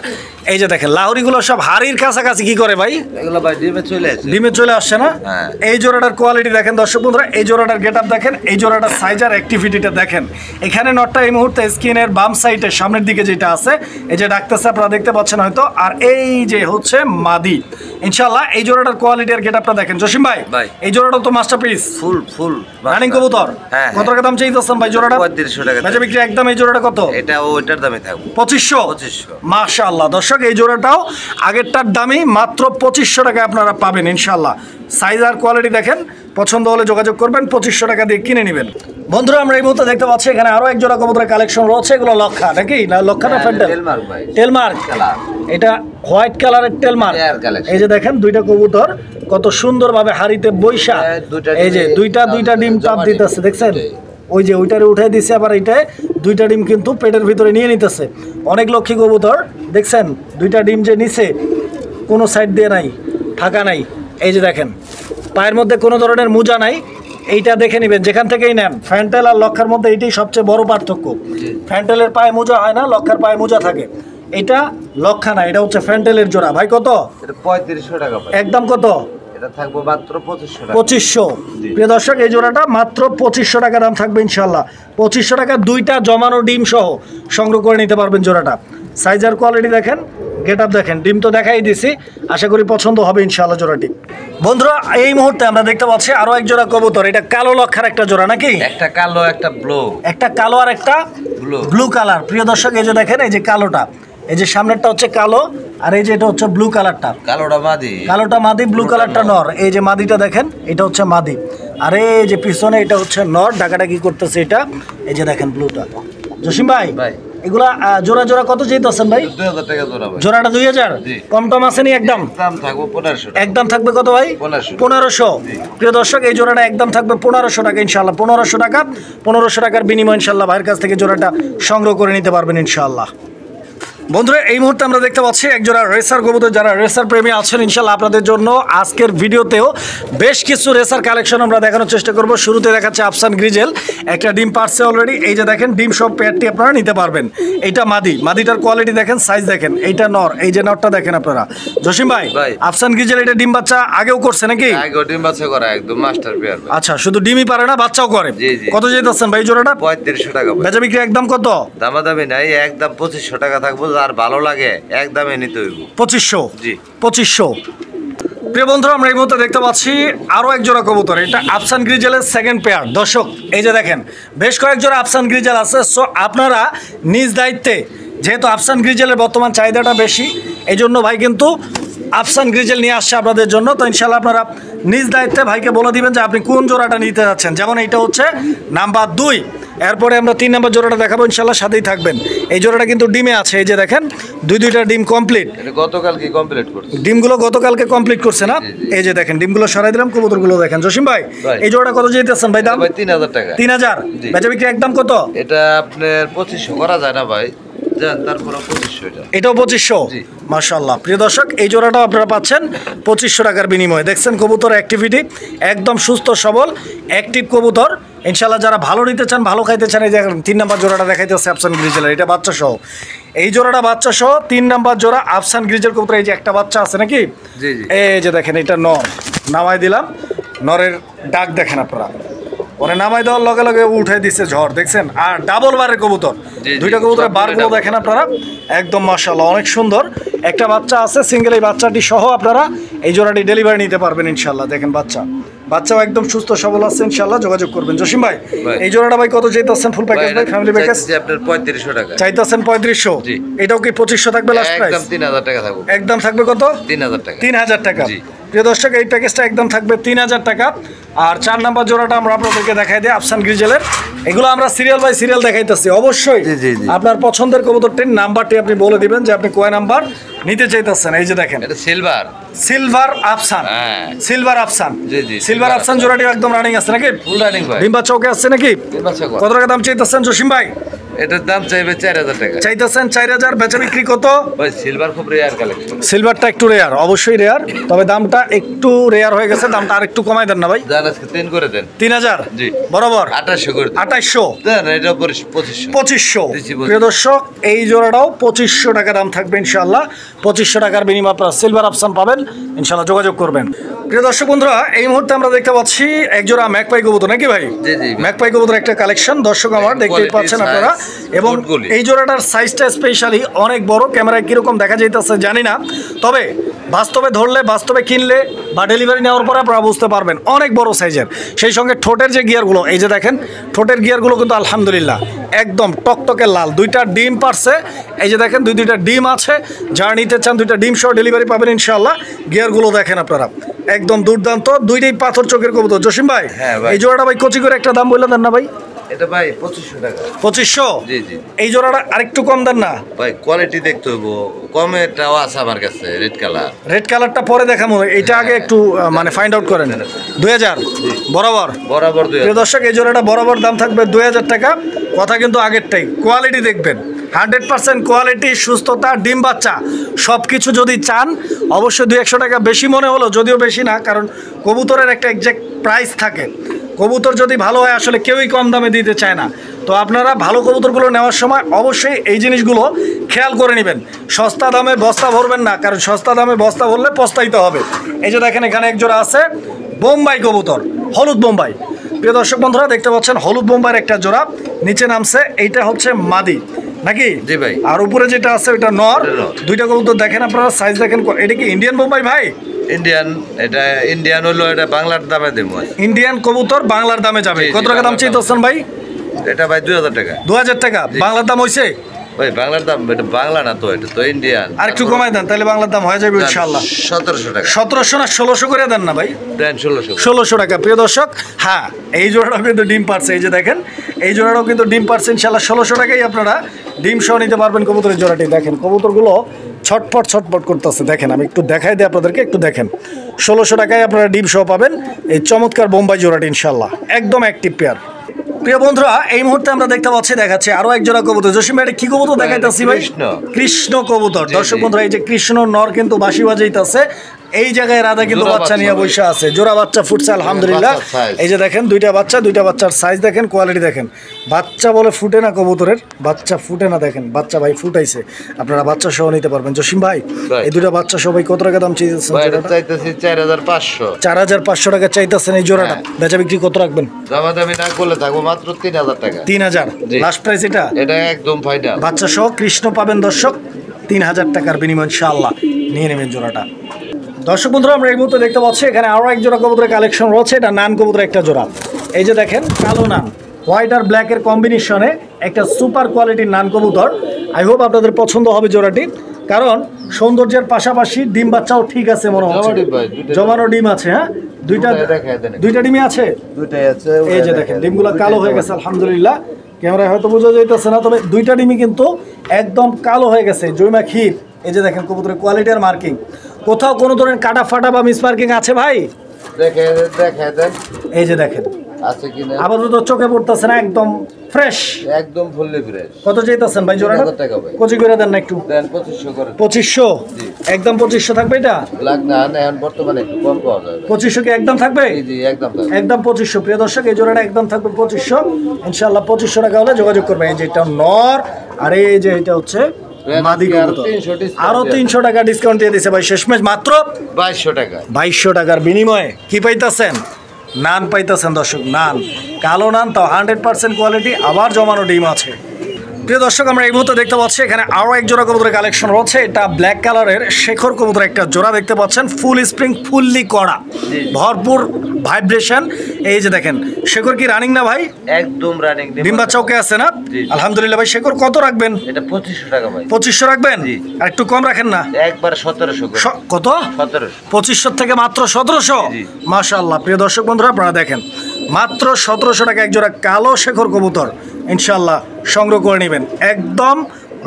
এই যে দেখেন লাহোরিগুলো সব হাড়ির কাছাকাছি কি করে ভাই? এগুলো ভাই ডিমে চলে আসে না? হ্যাঁ। এই জোড়াটার কোয়ালিটি দেখেন দর্শক বন্ধুরা, এই জোড়াটার গেটআপ দেখেন, এই জোড়াটার সাইজ আর অ্যাক্টিভিটিটা দেখেন। এখানে নটটা এই মুহূর্তে স্ক্রিনের বাম সাইডে সামনের দিকে যেটা আছে, এই যে ডাকতেছে আপনারা দেখতে পাচ্ছেন হয়তো, আর এই যে হচ্ছে মাদি। ইনশাআল্লাহ এই জোড়াটার কোয়ালিটি আর গেটআপটা দেখেন। জসিম ভাই, এই জোড়াটা তো মাস্টারপিস, ফুল রানিং কবুতর। হ্যাঁ, কত টাকা দাম চাইতেছেন ভাই জোড়াটা? 3500 টাকা বেচা বিক্রি একদম। এই জোড়াটা কত? এটা ওইটার দামে থাকবে 2500। মাশাআল্লাহ দর্শক, এই জোড়াটাও আগেরটার দামই মাত্র 2500 টাকায় আপনারা পাবেন ইনশাআল্লাহ। সাইজ আর কোয়ালিটি দেখেন, পছন্দ হলে যোগাযোগ করবেন, 2500 টাকা দিয়ে কিনে নেবেন। বন্ধুরা আমরা এই মুহূর্তে দেখতে পাচ্ছি এখানে আরো এক জোড়া কবুতরের কালেকশন রয়েছে। এগুলো লক্ষা নাকি না? লক্ষা না ফ্যান্ডেল? টেলমার্ক। এটা হোয়াইট কালারের টেলমার্ক। এই যে দেখেন দুইটা কবুতর কত সুন্দরভাবে হাড়িতে বৈশা, এই যে দুইটা ডিম চাপ দিতেছে দেখছেন, ওই যে ওইটারে উঠাই দিছে, আবার এইটায় দুইটা ডিম কিন্তু পেটের ভিতরে নিয়ে নিতেছে। অনেক লক্ষ্মী কবুতর দেখছেন, দুইটা ডিম যে নিছে কোনো সাইড দিয়ে নাই, ফাঁকা নাই। এই যে দেখেন পায়ের মধ্যে কোনো ধরনের মোজা নাই, এইটা দেখে নেবেন যেখান থেকেই নেন। ফ্যান্টেল আর লক্ষার মধ্যে এইটাই সবচেয়ে বড় পার্থক্য। ফ্যান্টেলের পায়ে মোজা হয় না, লক্ষার পায়ে মোজা থাকে। এটা লক্ষা না, এটা হচ্ছে ফ্যান্টেলের জোড়া। ভাই কত? 3500 টাকা। একদম কত? এটা থাকবে মাত্র 2500 টাকা। 2500। প্রিয় দর্শক এই জোড়াটা মাত্র 2500 টাকা দাম থাকবে ইনশাআল্লাহ। 2500 টাকা দুইটা জমানো ডিম সহ সংগ্রহ করে নিতে পারবেন জোড়াটা। সাইজ আর কোয়ালিটি দেখেন, গেটআপ দেখেন, ডিম তো দেখাই দিছি, আশা করি পছন্দ হবে ইনশাআল্লাহ জোড়াটি। বন্ধুরা এই মুহূর্তে আমরা দেখতে পাচ্ছি আরো এক জোড়া কবুতর। এটা কালো লক্ষার একটা জোড়া নাকি? একটা কালো একটা ব্লু, একটা কালো আর একটা ব্লু কালার। প্রিয় দর্শক এই যে দেখেন, এই যে কালোটা, এই যে সামনেরটা হচ্ছে কালো, আর এই যে এটা হচ্ছে ব্লু কালারটা। কালোটা মাদি, ব্লু কালারটা নর। এই যে মাদিটা দেখেন, এটা হচ্ছে মাদি, আর এই যে পিছনে এটা হচ্ছে নর। ডাকাটা কি করতেছে এটা, এই যে দেখেন ব্লুটা। জসিম ভাই এগুলা জোড়া জোড়া কত চাইতেছেন ভাই? 2000 টাকা জোড়া ভাই। জোড়াটা 2000? কম টম আসেনি? একদম দাম থাকবে 1500 টাকা। একদম থাকবে কত ভাই? 1500। প্রিয় দর্শক এই জোড়াটা একদম থাকবে 1500 টাকা ইনশাআল্লাহ। 1500 টাকা, 1500 টাকার বিনিময়ে ইনশাআল্লাহ ভাইয়ের কাছ থেকে জোড়াটা সংগ্রহ করে নিতে পারবেন ইনশাআল্লাহ। বন্ধুরা এই মুহূর্তে আমরা দেখতে পাচ্ছি একজোড়া রেসার কবুতর। যারা রেসার প্রেমী আছেন ইনশাআল্লাহ আপনাদের জন্য আজকের ভিডিওতেও বেশ কিছু রেসার কালেকশন আমরা দেখানোর চেষ্টা করব। শুরুতে দেখাচ্ছে আফসান গ্রিজেল, একটা ডিম পারছে অলরেডি। এই যে দেখেন ডিম সব পেয়ারটি আপনারা নিতে পারবেন। এইটা মাদিটার কোয়ালিটি দেখেন, সাইজ দেখেন। এইটা নর, এই যে নরটা দেখেন আপনারা। জসিম ভাই আফসান গ্রিজেল এটা ডিম বাচ্চা আগেও করছে নাকি? আগেও ডিম বাচ্চা করা, একদম মাস্টার পেয়ার। আচ্ছা, শুধু ডিমই পারে না, বাচ্চাও করে। কত চাইতেছেন ভাই জোড়াটা? 3500 টাকা। বেচা বিক্রি একদম কত? দামাদামি নাই, একদম 2500 টাকা থাকবো। আর ভালো লাগে একদমে নিতে হইব 2500। জি 2500। প্রিয় বন্ধুরা আমরা এই মুহূর্তে দেখতে পাচ্ছি আরো এক জোড়া কবুতর। এটা আফসান গ্রিজেলের সেকেন্ড পেয়ার। দর্শক এই যে দেখেন বেশ কয়েক জোড়া আফসান গ্রিজেল আছে। সো আপনারা নিজ দায়িত্বে, যেহেতু আফসান গ্রিজেলের বর্তমান চাহিদাটা বেশি, এই জন্য ভাই কিন্তু আফসান গ্রিজেল নিয়ে আসছে আপনাদের জন্য। তো ইনশাআল্লাহ আপনারা নিজ দায়িত্বে ভাইকে বলে দিবেন যে আপনি কোন জোড়াটা নিতে যাচ্ছেন। যেমন এইটা হচ্ছে নাম্বার 2, এরপরে আমরা 3 নম্বর জোড়াটা দেখাবো ইনশাআল্লাহ, সাথেই থাকবেন। এই জোড়াটা কিন্তু ডিমে আছে, এই যে দেখেন দুইটা ডিম কমপ্লিট। গতকালকে কমপ্লিট করছে, ডিমগুলো গতকালকে কমপ্লিট করছে না? এই যে দেখেন ডিমগুলো সরাই দিলাম, কবুতরগুলো দেখেন। জসিম ভাই এই জোড়াটা কত যেতেছেন ভাই দাম? 3000 টাকা। 3000। বেচা বিক্রি একদম কত? এটা আপনার 2500 করা যায় না ভাই, তারপরে 2500। এটাও 2500। মাশাআল্লাহ প্রিয় দর্শক এই জোড়াটাও আপনারা পাচ্ছেন 2500 টাকার বিনিময়ে। দেখছেন কবুতর অ্যাক্টিভিটি একদম সুস্থ সবল অ্যাক্টিভ কবুতর ইনশাআল্লাহ। যারা ভালো নিতে চান, ভালো খাইতে চান, এই যে 3 নম্বর জোড়াটা দেখাইতেছে আফসান গ্রিজেলের, এটা বাচ্চা সহ। এই জোড়াটা বাচ্চা সহ 3 নম্বর জোড়া আফসান গ্রিজেল কবুতর। এই যে একটা বাচ্চা আছে নাকি? এই যে দেখেন এটা নর, নামাই দিলাম। নরের ডাক দেখেন আপনারা, ওরে নামাই দেওয়ার লগে লগে উঠে দিচ্ছে ঝড়, দেখছেন। আর ডাবল বারের কবুতর, দুইটা কবুতরের বারগুলো দেখেন আপনারা, একদম মাশাআল্লাহ অনেক সুন্দর। একটা বাচ্চা আছে সিঙ্গেল, এই বাচ্চাটি সহ আপনারা এই জোড়াটি ডেলিভারি নিতে পারবেন ইনশাআল্লাহ। দেখেন বাচ্চাও একদম সুস্থ সবল আছে ইনশাআল্লাহ, যোগাযোগ করবেন। জসিম ভাই এই জোড়াটা ভাই কত চাইতেছেন ফুল প্যাকেজ ভাই, ফ্যামিলি প্যাকেজ? আপনার 3500 টাকা চাইতেছেন 3500। এটাও কি 2500 থাকবে লাস্ট প্রাইস? একদম 3000 টাকা থাকবে। একদম থাকবে কত? 3000 টাকা। 3000 টাকা। প্রিয় দর্শক এই প্যাকেজটা একদম থাকবে 3000 টাকা। আর 4 নম্বর জোড়াটা আমরা আপনাদেরকে দেখাই দিই আফসান গ্রিজেলের। এগুলো আমরা সিরিয়াল বাই সিরিয়াল দেখাইতেছি। অবশ্যই আপনার পছন্দের কবুতরটির নাম্বারটি আপনি বলে দিবেন যে আপনি কয় নাম্বার নিতে চাইতেছেন। এই যে দেখেন এটা সিলভার আফসান, সিলভার আফসান। সিলভার আফসান জোড়াটি একদম রানিং আছে নাকি? ফুল রানিং ভাই। ডিম্বা চৌকে আছে নাকি? কত টাকা দাম চাইতেছেন জসিম ভাই? এটার দাম চাইবে 4000 টাকা। চাইতেছেন 4000, বেচা বিক্রি কত? ভাই সিলভার খুব রেয়ার কালেকশন। সিলভারটা একটু রেয়ার, অবশ্যই রেয়ার, তবে দামটা একটু রেয়ার হয়ে গেছে, দামটা আর একটু কমাই দেন না ভাই। জান আজকে 3 করে দেন। 3000 জি বরাবর 2800 করে দেন। 2800 দেন এটা 2500। 2500। জি, প্রিয় দর্শক এই জোড়াটাও 2500 টাকা দাম থাকবে ইনশাআল্লাহ। 2500 টাকার বিনিময়ে আপনারা সিলভার অপশন পাবেন, ইনশাআল্লাহ যোগাযোগ করবেন। প্রিয় দর্শক বন্ধুরা, এই মুহূর্তে আমরা দেখতে পাচ্ছি এক জোড়া ম্যাকপাই কবুতর, নাকি ভাই? জি জি ম্যাকপাই কবুতর একটা কালেকশন দর্শক আমার দেখতেই পাচ্ছেন আপনারা, এবং এই জোড়াটার সাইজটা স্পেশালি অনেক বড়। ক্যামেরায় কিরকম দেখা যাইতেছে জানি না, তবে বাস্তবে ধরলে, বাস্তবে কিনলে বা ডেলিভারি নেওয়ার পরে আপনারা বুঝতে পারবেন অনেক বড় সাইজের। সেই সঙ্গে ঠোঁটের যে গিয়ারগুলো, এই যে দেখেন ঠোঁটের গিয়ারগুলো কিন্তু আলহামদুলিল্লাহ একদম টকটকে লাল। দুইটা ডিম পারছে, এই যে দেখেন দুইটা ডিম আছে। যারা নিতে চান দুইটা ডিম সহ ডেলিভারি পাবেন ইনশাআল্লাহ। গিয়ারগুলো দেখেন আপনারা একদম দুর্দান্ত, দুইটাই পাথর চোখের কবুতর। জসিম ভাই এই জোড়াটা ভাই কচি করে একটা দাম বললেন দেন না ভাই? এটা ভাই 2500 টাকা। 2500? জি জি। এই জোড়াটা আরেকটু কম দেন না ভাই? কোয়ালিটি দেখতে হইব, কমেটাও আছে আমার কাছে। রেড কালার, রেড কালারটা পরে দেখাবো, এইটা আগে একটু মানে ফাইন্ড আউট করেন। 2000 বরাবর? বরাবর 2000। প্রিয় দর্শক এই জোড়াটা বরাবর দাম থাকবে 2000 টাকা। কথা কিন্তু আগেরটাই, কোয়ালিটি দেখবেন 100% কোয়ালিটি, সুস্থতা, ডিম বাচ্চা সব কিছু যদি চান অবশ্যই 200 টাকা বেশি মনে হলো, যদিও বেশি না, কারণ কবুতরের একটা এক্সাক্ট প্রাইস থাকে। কবুতর যদি ভালো হয় আসলে কেউই কম দামে দিতে চায় না। তো আপনারা ভালো কবুতরগুলো নেওয়ার সময় অবশ্যই এই জিনিসগুলো খেয়াল করে নেবেন। সস্তা দামে বস্তা ভরবেন না, কারণ সস্তা দামে বস্তা ভরলে পস্তাইতে হবে। এই যে দেখেন এখানে এক জোড়া আছে বোম্বাই কবুতর, হলুদ বোম্বাই। প্রিয় দর্শক বন্ধুরা দেখতে পাচ্ছেন হলুদ বোম্বাইয়ের একটা জোড়া নিচে নামছে, এইটা হচ্ছে মাদি নাকি? জি ভাই। আর উপরে যেটা আছে ওটা নর। দুইটা কবুতর দেখেন আপনারা, সাইজ দেখেন। এটা কি ইন্ডিয়ান বোম্বাই ভাই? ইন্ডিয়ান। এটা ইন্ডিয়ান হলো, এটা বাংলার দামে দেবো। ইন্ডিয়ান কবুতর বাংলার দামে যাবে। কত টাকা দাম চাইতেছেন ভাই? এটা ভাই 2000 টাকা। 2000 টাকা বাংলার দাম হইছে ভাই? বাংলার দাম, এটা বাংলা না তো, এটা তো ইন্ডিয়ান। আর একটু কমাই দেন তাহলে বাংলার দাম হয়ে যাবে ইনশাআল্লাহ। 1700 টাকা। 1700 না 1600 করে দেন না ভাই? দেন 1600। 1600 টাকা। প্রিয় দর্শক হ্যাঁ, এই জোড়াটাও কিন্তু ডিম পারছে, এই যে দেখেন এই জোড়াটাও কিন্তু ডিম পারছে ইনশাআল্লাহ। 1600 টাকায় আপনারা ডিম সহ নিতে পারবেন কবুতরের জোড়াটি। দেখেন কবুতরগুলো ছটফট ছটফট করতেছে, দেখেন আমি একটু দেখাই দিই আপনাদেরকে, একটু দেখেন। 1600 টাকায় আপনারা ডিম সহ পাবেন এই চমৎকার বোম্বাই জোড়াটি ইনশাআল্লাহ, একদম অ্যাক্টিভ পেয়ার। প্রিয় বন্ধুরা এই মুহূর্তে আমরা দেখাচ্ছি আরো এক জোড়া কবুতর। জসিম ভাই কি কবুতর দেখাইতাছি ভাই? কৃষ্ণ কবুতর। দর্শক বন্ধুরা এই যে কৃষ্ণ নর কিন্তু বাঁশি বাজাইতাছে, এই জায়গায় রাধা কিন্তু বাচ্চা নিয়ে বসে আছে। জোড়া বাচ্চা ফুটছে আলহামদুলিল্লাহ। এই যে দেখেন দুইটা বাচ্চার সাইজ দেখেন, কোয়ালিটি দেখেন। বাচ্চা বলে ফুটে না কবুতরের, বাচ্চা ফুটে না, দেখেন বাচ্চা ভাই ফুটাইছে। আপনারা বাচ্চা সহ নিতে পারবেন। জসিম ভাই এই দুইটা বাচ্চা সহ ভাই কত টাকা দাম চাইতেছেন? চাইতেছি 4500। 4500 টাকা চাইতেছেন এই জোড়াটা। বেচা বিক্রি কত রাখবেন? দামাদামি না করলে থাকবো মাত্র 3000 টাকা। 3000 লাস্ট প্রাইস এটা? এটা একদম ফাইনাল। বাচ্চা সহ কৃষ্ণ পাবেন দর্শক 3000 টাকার বিনিময়ে ইনশাআল্লাহ নিয়ে নেবেন জোড়াটা। দর্শক বন্ধুরা আমরা এই মুহূর্তে দেখতে পাচ্ছি এখানে আরো এক জোড়া কবুতরের কালেকশন রয়েছে। এটা নান কবুতরের একটা জোড়া। এই যে দেখেন কালো নান, হোয়াইট আর ব্ল্যাকের কম্বিনেশনে একটা সুপার কোয়ালিটির নান কবুতর। আই হোপ আপনাদের পছন্দ হবে জোড়াটি, কারণ সৌন্দর্যের পাশাপাশি ডিম বাচ্চাও ঠিক আছে মনে হচ্ছে। জমানো ডিম আছে। হ্যাঁ দুইটা ডিমই আছে। এই যে দেখেন ডিমগুলো কালো হয়ে গেছে আলহামদুলিল্লাহ। ক্যামেরায় হয়তো বোঝা যাইতেছে না, তবে দুইটা ডিমই কিন্তু একদম কালো হয়ে গেছে, জৈমা ক্ষীর। এই যে দেখেন কবুতরের কোয়ালিটি আর মার্কিং, কোথাও কোনো ধরনের কাটা ফাটা বা মিস মার্কিং আছে ভাই? এই যে দেখেন আপাতত চোখে পড়তেছে না, একদম ফ্রেশ, একদম ফুললি ফ্রেশ। কত চাইতেছেন ভাই জোড়াটা? কচি করে দেন না একটু? দেন 2500 করে। 2500 একদম 2500 থাকবে এটা? লাগ না এখন বর্তমানে একটু কম পাওয়া যাবে। 2500 কি একদম থাকবে? জি একদম থাকবে। একদম 2500। প্রিয় দর্শক এই জোড়াটা একদম থাকবে 2500 ইনশাআল্লাহ। 2500 টাকা হলে যোগাযোগ করবে। এই যে এটা নর আর এই যে এটা হচ্ছে মাদি কবুতর। আরো 300 টাকা ডিসকাউন্ট দিয়ে দিয়েছে ভাই শেষমেশ মাত্র 2200 টাকা। 2200 টাকার বিনিময়ে কি পাইতাছেন? নান পাইতেছেন দর্শক, নান, কালো নান, তাও 100% কোয়ালিটি, আবার জমানো ডিম আছে। প্রিয় দর্শক আমরা এই মুহূর্তে দেখতে পাচ্ছি এখানে আরও এক জোড়া কবুতরের কালেকশন রয়েছে। এটা ব্ল্যাক কালারের শেখর কবুতর একটা জোড়া দেখতে পাচ্ছেন, ফুল স্প্রিং, ফুললি কড়া, ভরপুর ভাইব্রেশন। এই যে দেখেন শেখর কি রানিং না ভাই? একদম রানিং। ডিম বাচ্চা ওকে আছে না? আলহামদুলিল্লাহ। ভাই শেখর কত রাখবেন? এটা 2500 টাকা ভাই। 2500 রাখবেন? আর একটু কম রাখেন না? একবার 1700। কত? 1700। 2500 থেকে মাত্র 1700। মাশাআল্লাহ। প্রিয় দর্শক বন্ধুরা আপনারা দেখেন মাত্র 1700 টাকা এক জোড়া কালো শেখর কবুতর ইনশাআল্লাহ সংগ্রহ করে নেবেন। একদম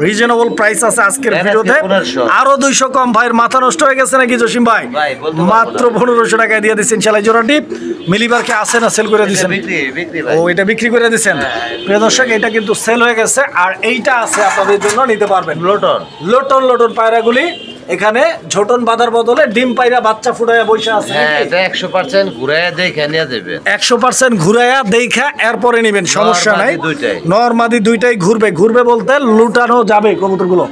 রিজনেবল প্রাইস আছে আজকের Guarantee ভিডিওতে 1500 আরো 200 কম। ভাইয়ের মাথা নষ্ট হয়ে গেছে নাকি জসিম ভাই? ভাই, বলতে পারবো মাত্র 1500 টাকায় দিয়ে দিচ্ছেন ইনশাআল্লাহ জোড়াটি। মিলিবার কে আছে না সেল করে দিচ্ছেন? বিক্রি ও এটা বিক্রি করে দিচ্ছেন। প্রিয় দর্শক এটা কিন্তু সেল হয়ে গেছে আর এইটা আছে আপনাদের জন্য নিতে পারবেন। লোটন লোটন পায়রাগুলি এখানে ঝোটন বাঁধার বদলে ডিম পায়রা বাচ্চা ফুটাইয়া বসে আছে। হ্যাঁ, এটা 100% ঘুরাইয়া দেখে নিয়ে যাবে। 100% ঘুরাইয়া দেখা এরপরে নেবেন, সমস্যা নাই। নর মাদি দুইটাই। নর মাদি দুইটাই ঘুরবে বলতে লুটানো যাবে কবুতরগুলো।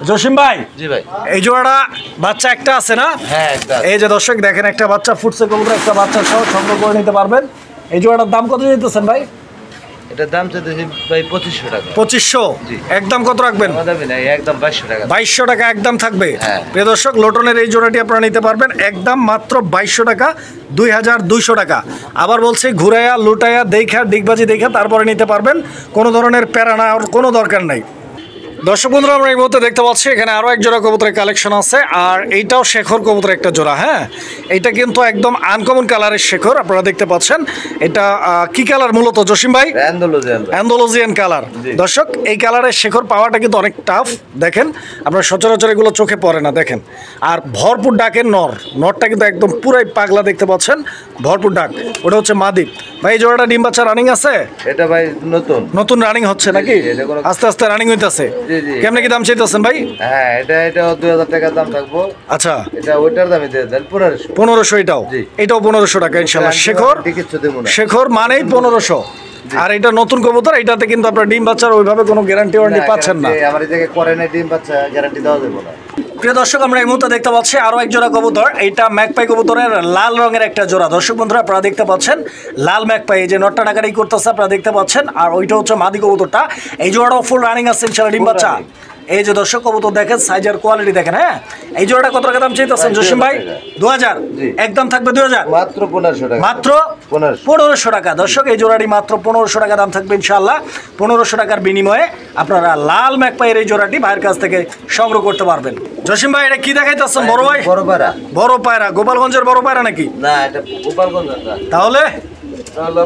জসিম ভাই, জি ভাই। এই জোড়াটা বাচ্চা একটা আছে না? হ্যাঁ, একটা। এই যে দর্শক দেখেন একটা বাচ্চা ফুটছে কবুতর, একটা বাচ্চা সহ সংগ্রহ করে নিতে পারবেন। এই জোড়াটার দাম কত দিতেছেন ভাই? এটার দাম চাইতেছি ভাই 2500 টাকা। 2500। জি। একদম কত রাখবেন? আমাদের না, একদম 2200 টাকা। 2200 টাকা একদম থাকবে। হ্যাঁ। প্রিয় দর্শক লোটনের এই জোড়াটি আপনারা নিতে পারবেন একদম মাত্র 2200 টাকা, 2200 টাকা। আবার বলছি ঘুরাইয়া লুটাইয়া দেখা ডিগবাজি দেখা তারপরে নিতে পারবেন, কোনো ধরনের প্যারা না, কোনো দরকার নাই। দর্শক বন্ধুরা আমরা এই মুহূর্তে দেখতে পাচ্ছি এখানে আরও এক জোড়া কবুতরের কালেকশন আছে আর এইটাও শেখর কবুতরের একটা জোড়া। হ্যাঁ, এটা কিন্তু একদম আনকমন কালারের শেখর আপনারা দেখতে পাচ্ছেন। এটা কি কালার মূলত জসিম ভাই? অ্যান্ডোলজিয়ান কালার। দর্শক এই কালারের শেখর পাওয়াটা কিন্তু অনেক টাফ। দেখেন আপনার সচরাচর এগুলো চোখে পড়ে না। দেখেন আর ভরপুর ডাকের নরটা কিন্তু একদম পুরাই পাগলা দেখতে পাচ্ছেন, ভরপুর ডাক। ওটা হচ্ছে মাদি। ভাই এই জোড়াটা ডিম বাচ্চা রানিং আছে? এটা ভাই নতুন রানিং হচ্ছে নাকি? আস্তে আস্তে রানিং হইতেছে। কেমনে কি দাম চাইতেছেন ভাই? হ্যাঁ, এটা 2000 টাকা দাম থাকবো। আচ্ছা, এটা ওইটার দামই দিয়ে দেন 1500। 1500 এটাও? এটাও 1500 টাকা ইনশাআল্লাহ। শেখর মানেই 1500। আর এটা নতুন কবুতর, এটাতে কিন্তু আপনার ডিম বাচ্চার ওইভাবে কোনো গ্যারান্টি ওয়ারেন্টি পাচ্ছেন না। আমার এই জায়গায় করে না ডিম বাচ্চা গ্যারান্টি দেওয়া যাবে না। প্রিয় দর্শক আমরা এই মুহূর্তে দেখতে পাচ্ছি আরো এক জোড়া কবুতর। এটা ম্যাকপাই কবুতরের লাল রঙের একটা জোড়া। দর্শক বন্ধুরা আপনারা দেখতে পাচ্ছেন লাল ম্যাকপাই, এই যে নটটা ডাকাডাকি করতেছে আপনারা দেখতে পাচ্ছেন। আর ওইটা হচ্ছে মাদি কবুতরটা। এই জোড়াটাও ফুল রানিং আছে ইনশাআল্লাহ ডিম বাচ্চা। এই যে দর্শক কবুতর দেখেন, সাইজের কোয়ালিটি দেখেন। হ্যাঁ, এই জোড়াটা কত টাকা দাম চাইতেছেন জসিম ভাই? 2000 একদম থাকবে। 2000 মাত্র 1500 টাকা। মাত্র 1500 টাকা। দর্শক এই জোড়াটি মাত্র 1500 টাকা দাম থাকবে ইনশাআল্লাহ। 1500 টাকার বিনিময়ে আপনারা লাল ম্যাকপাইয়ের এই জোড়াটি ভাইয়ের কাছ থেকে সংগ্রহ করতে পারবেন। জসিম ভাই এটা কি দেখাইতেছেন বড় ভাই? বড় পায়রা। গোপালগঞ্জের বড় পায়রা নাকি? না, এটা গোপালগঞ্জ না। তাহলে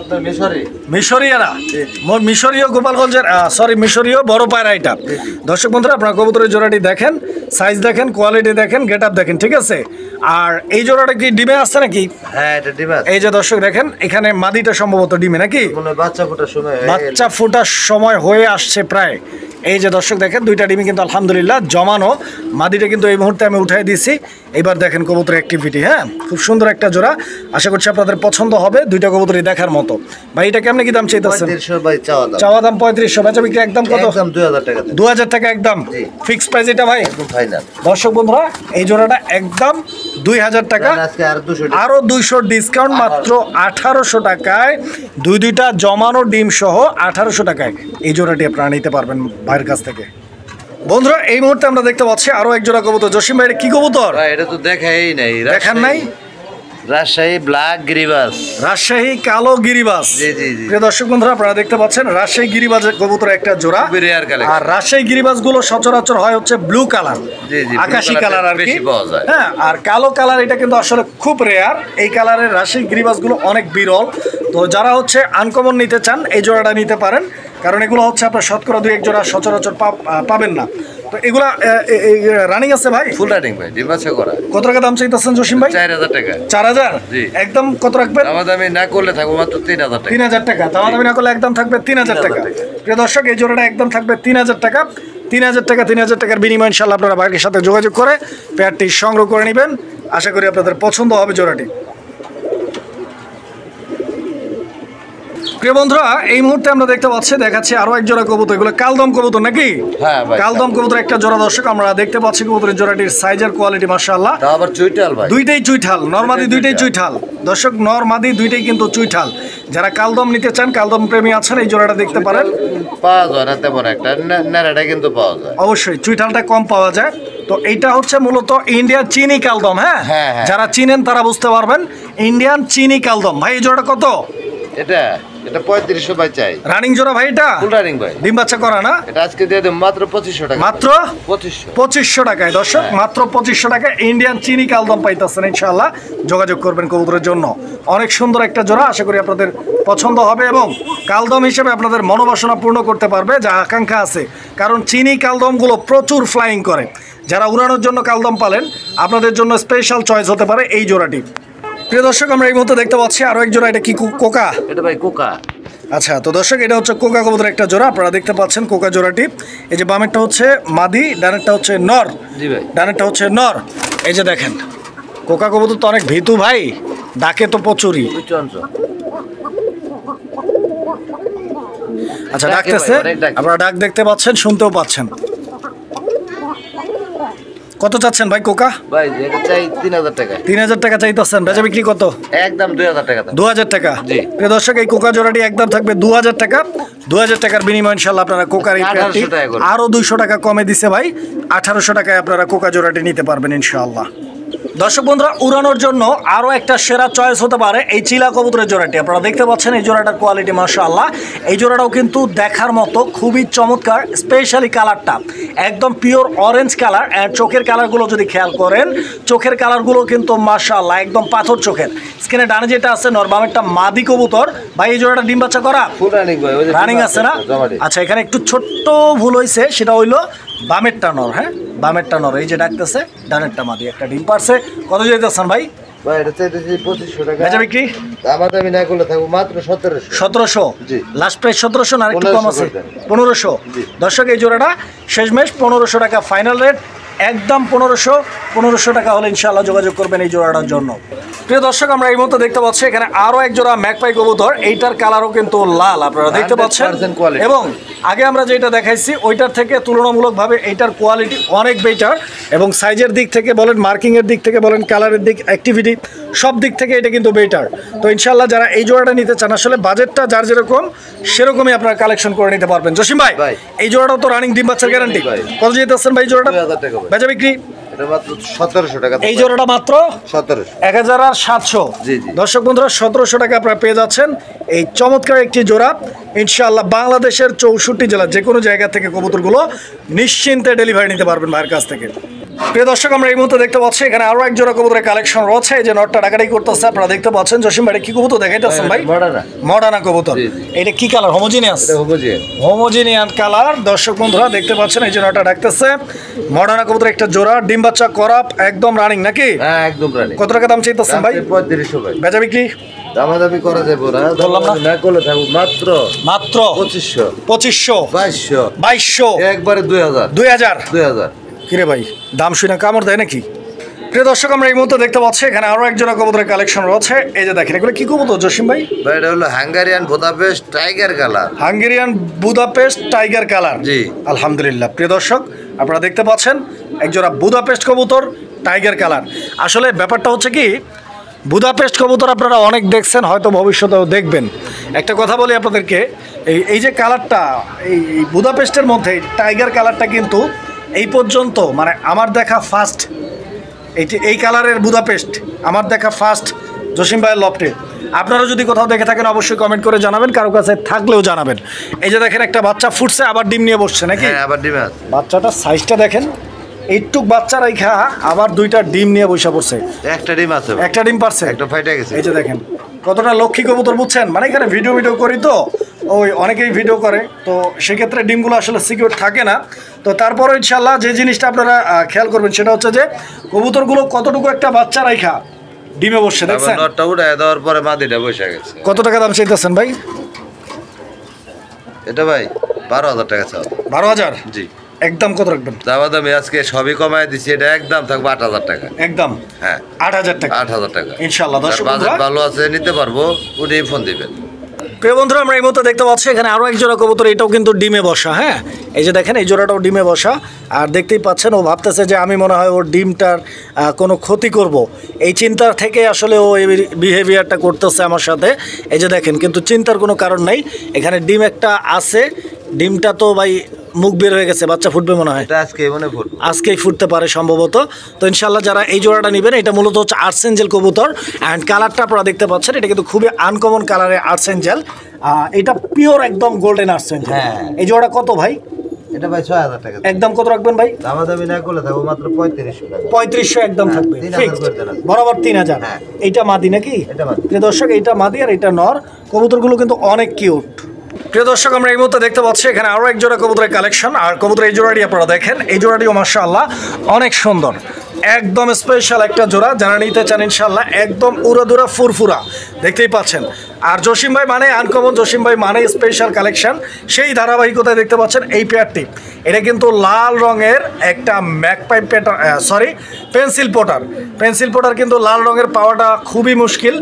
আপনার মিশরীয়রা, মিশরীয় গোপালগঞ্জের মিশরীয় বড় পায়রা এটা। দর্শক বন্ধুরা আপনার কবুতরের জোড়াটি দেখেন, সাইজ দেখেন, কোয়ালিটি দেখেন, গেট আপ দেখেন, ঠিক আছে? আর এই জোড়াটা কি ডিমে আসছে নাকি? হ্যাঁ, এটা ডিমে আছে। এই যে দর্শক দেখেন এখানে মাদিটা সম্ভবত ডিমে নাকি? বাচ্চা ফোটার সময় হয়ে আসছে প্রায়। এই যে দর্শক দেখেন দুইটা ডিমই কিন্তু আলহামদুলিল্লাহ জমানো। মাদিটা কিন্তু এই মুহূর্তে আমি উঠাই দিয়েছি। এবার দেখেন কবুতরের অ্যাক্টিভিটি। হ্যাঁ, খুব সুন্দর একটা জোড়া, আশা করছি আপনাদের পছন্দ হবে। দুইটা কবুতরই দেখার মতো। ভাই এটা কেমনে কি দাম চাইতেছেন? চাওয়া দাম 3500, বেচা বিক্রি একদম কত? 2000 টাকা একদম ফিক্স প্রাইস এটা ভাই। দর্শক বন্ধুরা এই জোড়াটা একদম 2000 টাকা, আরো 200 ডিসকাউন্ট, মাত্র 1800 টাকায় দুইটা জমানো ডিম সহ 1800 টাকায় এই জোড়াটি আপনারা নিতে পারবেন ভাইয়ের কাছ থেকে। বন্ধুরা এই মুহূর্তে আমরা দেখতে পাচ্ছি আরো এক জোড়া কবুতর। জসিম ভাই এটা কি কবুতর? এটা তো দেখাই নাই। দেখার নাই? রাজশাহী ব্ল্যাক গিরিবাস, রাজশাহী কালো গিরিবাস। প্রিয় দর্শক বন্ধুরা আপনারা দেখতে পাচ্ছেন রাজশাহী গিরিবাজের কবুতর একটা জোড়া। আর রাজশাহী গিরিবাজ গুলো সচরাচর হয় হচ্ছে ব্লু কালার, আকাশি কালার আর কি। হ্যাঁ, আর কালো কালার এটা কিন্তু আসলে খুব রেয়ার। এই কালারের রাজশাহী গিরিবাজ গুলো অনেক বিরল। তো যারা হচ্ছে আনকমন নিতে চান এই জোড়াটা নিতে পারেন, কারণ এগুলো হচ্ছে আপনার শতকরা 2-1 জোড়া সচরাচর পাবেন না। তো এগুলা রানিং আছে ভাই? ফুল রানিং ভাই, ডিম বাচ্চা করা। কত টাকা দাম চাইতেছেন জসিম ভাই? 4000 টাকা। 4000? জি। একদম কত রাখবেন? দামাদামি না করলে থাকবে মাত্র 3000 টাকা। 3000 টাকা দামাদামি না করলে একদম থাকবে 3000 টাকা। প্রিয় দর্শক এই জোড়াটা একদম থাকবে 3000 টাকা। 3000 টাকার বিনিময়ে ইনশাআল্লাহ আপনারা ভাইয়ের সাথে যোগাযোগ করে পেয়ারটি সংগ্রহ করে নেবেন। আশা করি আপনাদের পছন্দ হবে জোড়াটি। প্রিয় বন্ধুরা এই মুহূর্তে আমরা দেখতে পাচ্ছি দেখাচ্ছি আরো এক জোড়া কবুতর। এগুলো কালদম কবুতর নাকি? হ্যাঁ ভাই, কালদম কবুতর একটা জোড়া। দর্শক আমরা দেখতে পাচ্ছি কবুতরের জোড়াটির সাইজের কোয়ালিটি মাশাআল্লাহ। তা আবার চুইঠাল ভাই, দুইটাই চুইঠাল, নরমাদি দুইটাই চুইঠাল। দর্শক নরমাদি দুইটাই কিন্তু চুইঠাল। যারা কালদম নিতে চান, কালদম প্রেমী আছেন, এই জোড়াটা দেখতে পারেন। পাওয়া যায় না তেমন একটা, নেড়াটা কিন্তু পাওয়া যায়। অবশ্যই চুইঠালটা কম পাওয়া যায়। তো এইটা হচ্ছে মূলত ইন্ডিয়ান চিনি কালদম। হ্যাঁ, যারা চিনেন তারা বুঝতে পারবেন, ইন্ডিয়ান চিনি কালদম। ভাই এই জোড়াটা কত? এটা এটা 3500 ভাই চাই। রানিং জোড়া ভাই এটা? ফুল রানিং ভাই। ডিম বাচ্চা করা না? এটা আজকে দিয়ে দেব মাত্র 2500 টাকা। মাত্র 2500 টাকায় দর্শক, মাত্র 2500 টাকায় ইন্ডিয়ান চিনি কালদম পাইতেছেন। ইনশাআল্লাহ যোগাযোগ করবেন কবুতরের জন্য। অনেক সুন্দর একটা জোড়া, আশা করি আপনাদের পছন্দ হবে এবং কালদম হিসেবে আপনাদের মনোবাসনা পূর্ণ করতে পারবে যা আকাঙ্ক্ষা আছে। কারণ চিনি কালদমগুলো প্রচুর ফ্লাইং করে। যারা উড়ানোর জন্য কালদম পালেন, আপনাদের জন্য স্পেশাল চয়েস হতে পারে এই জোড়াটি। প্রিয় দর্শক, আমরা এই মুহূর্তে দেখতে পাচ্ছি আরো এক জোড়া। এটা কি কোকা? এটা ভাই কোকা। আচ্ছা, তো দর্শক এটা হচ্ছে কোকা কবুতরের একটা জোড়া। আপনারা দেখতে পাচ্ছেন কোকা জোড়াটি। এই যে বামেরটা হচ্ছে মাদি, ডানেরটা হচ্ছে নর। জি ভাই। ডানেরটা হচ্ছে নর। এই যে দেখেন কোকা কবুতর তো অনেক ভীতু ভাই, ডাকে তো প্রচুরই। আচ্ছা, ডাকতেছে, আপনারা ডাক দেখতে পাচ্ছেন, শুনতেও পাচ্ছেন। কত চাচ্ছেন ভাই কোকা? ভাই এটা চাই 3000 টাকা। 3000 টাকা চাইতেছেন, বেচা বিক্রি কত? একদম 2000 টাকা। 2000 টাকা। জি। প্রিয় দর্শক, এই কোকা জোড়াটি একদম থাকবে 2000 টাকা। 2000 টাকার বিনিময়ে ইনশাআল্লাহ আপনারা কোকার এই প্যাকটি আরো 200 টাকা কমে দিছে ভাই। 1800 টাকায় আপনারা কোকা জোড়াটি নিতে পারবেন ইনশাআল্লাহ। দর্শক বন্ধুরা, উড়ানোর জন্য আরও একটা সেরা চয়েস হতে পারে এই চিলা কবুতরের জোড়াটি। আপনারা দেখতে পাচ্ছেন এই জোড়াটার কোয়ালিটি মাশাআল্লাহ। এই জোড়াটাও কিন্তু দেখার মতো, খুবই চমৎকার। স্পেশালি কালারটা একদম পিওর অরেঞ্জ কালার। আর চোখের কালারগুলো যদি খেয়াল করেন, চোখের কালারগুলো কিন্তু মাশাআল্লাহ একদম পাথর চোখের। স্ক্রিনে ডানে যেটা আছে নরবামেরটা মাদি কবুতর। ভাই এই জোড়াটা ডিম বাচ্চা করা? ফুল রানিং ভাই। ওই যে রানিং আছে না? আচ্ছা, এখানে একটু ছোট্ট ভুল হয়েছে, সেটা হইলো বামেরটা নর। হ্যাঁ, বামেরটা নর। এই যে ডাকতেছে, ডানেরটা মাদি। একটা ডিম পারছে। কত যেতেছেন ভাই? ভাই এটা চাইতেছি 2500 টাকা। বেচা বিক্রি? আমার দামি না করলে থাকবো মাত্র 1700। 1700? জি। লাস্ট প্রাইস 1700 না একটু কম আছে? 1500। 1500। দর্শক, এই জোড়াটা শেষমেশ 1500 টাকা ফাইনাল রেট, একদম 1500 টাকা হলে ইনশাআল্লাহ যোগাযোগ করবেন এই জোড়াটার জন্য। প্রিয় দর্শক, আমরা এই মুহূর্তে দেখতে পাচ্ছি এখানে আরো এক জোড়া ম্যাকপাই কবুতর। এইটার কালারও কিন্তু লাল, আপনারা দেখতে পাচ্ছেন। এবং আগে আমরা যেটা দেখাইছি ওইটার থেকে তুলনামূলকভাবে এইটার কোয়ালিটি অনেক বেটার। এবং সাইজের দিক থেকে বলেন, মার্কিংয়ের দিক থেকে বলেন, কালারের দিক, অ্যাক্টিভিটি, সব দিক থেকে এটা কিন্তু বেটার। তো ইনশাআল্লাহ যারা এই জোড়াটা নিতে চান, আসলে বাজেটটা যার যেরকম সেরকমই আপনারা কালেকশন করে নিতে পারবেন। জসিম ভাই, এই জোড়াটাও তো রানিং ডিম বাচ্চার গ্যারান্টি। কত যেতেছেন ভাই জোড়াটা? 2000 টাকা। বেচা বিক্রি? এটা মাত্র 1700 টাকা। এই জোড়াটা মাত্র 1700। 1700। জি জি। দর্শক বন্ধুরা, 1700 টাকা আপনারা পেয়ে যাচ্ছেন এই চমৎকার একটি জোড়া। ইনশাআল্লাহ বাংলাদেশের 64 জেলা যে কোনো জায়গা থেকে কবুতরগুলো নিশ্চিন্তে ডেলিভারি নিতে পারবেন ভাইয়ের কাছ থেকে। প্রিয় দর্শক, আমরা এই মুহূর্তে দেখতে পাচ্ছি এখানে আরো এক জোড়া কবুতরের কালেকশন রয়েছে। এই যে নটটা ডাকাডাকি করতেছে, আপনারা দেখতে পাচ্ছেন। জসিম ভাই, কি কবুতর দেখাইতেছেন ভাই? মডার্না কবুতর। এটা কি কালার? হোমোজিনিয়াস? হোমোজিনিয়ান কালার। দর্শক বন্ধুরা দেখতে পাচ্ছেন এই যে নটটা ডাকতেছে। মডার্না কবুতর একটা জোড়া, ডিম বাচ্চা করা, একদম রানিং নাকি? হ্যাঁ, একদম রানিং। কত টাকা দাম চাইতেছেন ভাই? 3500 ভাই। বেচা বিক্রি? দামাদামি করা যাবে না, বললাম না? না করলে থাকবো মাত্র 2500। 2200 একবারে 2000। কিরে ভাই, দাম শুনে কামড় দেয় নাকি? প্রিয় দর্শক, আমরা এই মুহূর্তে দেখতে পাচ্ছি এখানে আরো একজোড়া কবুতরের কালেকশন রয়েছে। এই যে দেখেন, এগুলো কি কবুতর জসিম ভাই? ভাই এটা হলো Hungarian Budapest tiger colour. Hungarian Budapest tiger colour. জি। আলহামদুলিল্লাহ। প্রিয় দর্শক, আপনারা দেখতে পাচ্ছেন একজোড়া বুদাপেস্ট কবুতর, টাইগার কালার। আসলে ব্যাপারটা হচ্ছে কি, বুদাপেস্ট কবুতর আপনারা অনেক দেখছেন, হয়তো ভবিষ্যতেও দেখবেন। একটা কথা বলি আপনাদেরকে, এই যে কালারটা, এই বুদাপেস্টের মধ্যে টাইগার কালারটা কিন্তু এই পর্যন্ত মানে আমার দেখা ফার্স্ট। এই কালারের বুদাপেস্ট আমার দেখা ফার্স্ট জসিম ভাইয়ের লফটে। আপনারা যদি কোথাও দেখে থাকেন অবশ্যই কমেন্ট করে জানাবেন, কারো কাছে থাকলেও জানাবেন। এই যে দেখেন, একটা বাচ্চা ফুটছে, আবার ডিম নিয়ে বসছে নাকি? হ্যাঁ, আবার ডিম আছে। বাচ্চাটার সাইজটা দেখেন, এইটুক বাচ্চা রাইখা আবার দুইটা ডিম নিয়ে বসে পড়ছে। একটা ডিম আছে, একটা ডিম পারছে, একটা ফাইটে গেছে। এই যে দেখেন কতটা লক্ষ্মী কবুতর, বুঝছেন? মানে এখানে ভিডিও করি তো, ওই অনেকেই ভিডিও করে, তো সেক্ষেত্রে ডিমগুলো আসলে সিকিউর থাকে না। তো তারপরে ইনশাল্লাহ যে জিনিসটা আপনারা খেয়াল করবেন সেটা হচ্ছে যে কবুতরগুলো কতটুকু একটা বাচ্চা রাইখা ডিমে বসে, দেখছেন? নটটা উঠায় দেওয়ার পরে মাদিটা বসে গেছে। কত টাকা দাম চাইতেছেন ভাই? এটা ভাই 12000 টাকা চাও। 12000? জি। একদম কত রাখবেন? দামাদামি আজকে সবই কমায় দিছি, এটা একদম থাকবে 8000 টাকা। একদম? হ্যাঁ, 8000 টাকা। 8000 টাকা ইনশাআল্লাহ। দর্শক বাজেট ভালো আছে, নিতে পারবো, উনি ফোন দিবেন। প্রিয় বন্ধুরা, আমরা এই মুহূর্তে দেখতে পাচ্ছি এখানে আরও এক জোড়া কবুতর, এটাও কিন্তু ডিমে বসা। হ্যাঁ, এই যে দেখেন, এই জোড়াটাও ডিমে বসা। আর দেখতেই পাচ্ছেন, ও ভাবতেছে যে আমি মনে হয় ওর ডিমটার কোনো ক্ষতি করব, এই চিন্তার থেকে আসলে ও এই বিহেভিয়ারটা করতেছে আমার সাথে। এই যে দেখেন, কিন্তু চিন্তার কোনো কারণ নাই, এখানে ডিম একটা আছে। ডিমটা তো ভাই মুখ বের হয়ে গেছে, বাচ্চা ফুটবে মনে হয়, এটা আজকে মনে ফুটবে, আজকেই ফুটতে পারে সম্ভবত। তো ইনশাল্লাহ যারা এই জোড়াটা নেবেন, এটা মূলত হচ্ছে আর্সেঞ্জেল কবুতর, অ্যান্ড কালারটা আপনারা দেখতে পাচ্ছেন, এটা কিন্তু খুবই আনকমন কালারের আর্সেঞ্জেল। এটা পিওর একদম গোল্ডেন আর্সেঞ্জেল। হ্যাঁ। এই জোড়াটা কত ভাই? এটা ভাই 6000 টাকা, একদম কত রাখবেন ভাই? দামাদামি না করলে থাকবো মাত্র 3500 টাকা। 3500 একদম হ্যাঁ, থাকবে, 3000 ফিক্সড করে দেন। বরাবর 3000। হ্যাঁ। এইটা মাদি নাকি? এটা মাদি। প্রিয় দর্শক, এইটা মাদি আর এটা নর। কবুতরগুলো কিন্তু অনেক কিউট। প্রিয় দর্শক, আমরা এই মুহূর্তে দেখতে পাচ্ছি এখানে আরো এক জোড়া কবুতরের কালেকশন, আর কবুতরের এই জোড়াটি আপনারা দেখেন, এই জোড়াটিও মাশাআল্লাহ অনেক সুন্দর, একদম স্পেশাল একটা জোড়া। যারা নিতে চান ইনশাআল্লাহ একদম উড়াদুরা ফুরফুরা, দেখতেই পাচ্ছেন। আর জসিম ভাই মানে আনকমন, জসিম ভাই মানে স্পেশাল কালেকশন, সেই ধারাবাহিকতায় দেখতে পাচ্ছেন এই পেয়ারটি। এটা কিন্তু লাল রঙের একটা magpie pouter, sorry pencil pouter. Pencil pouter কিন্তু লাল রঙের পাওয়াটা খুবই মুশকিল।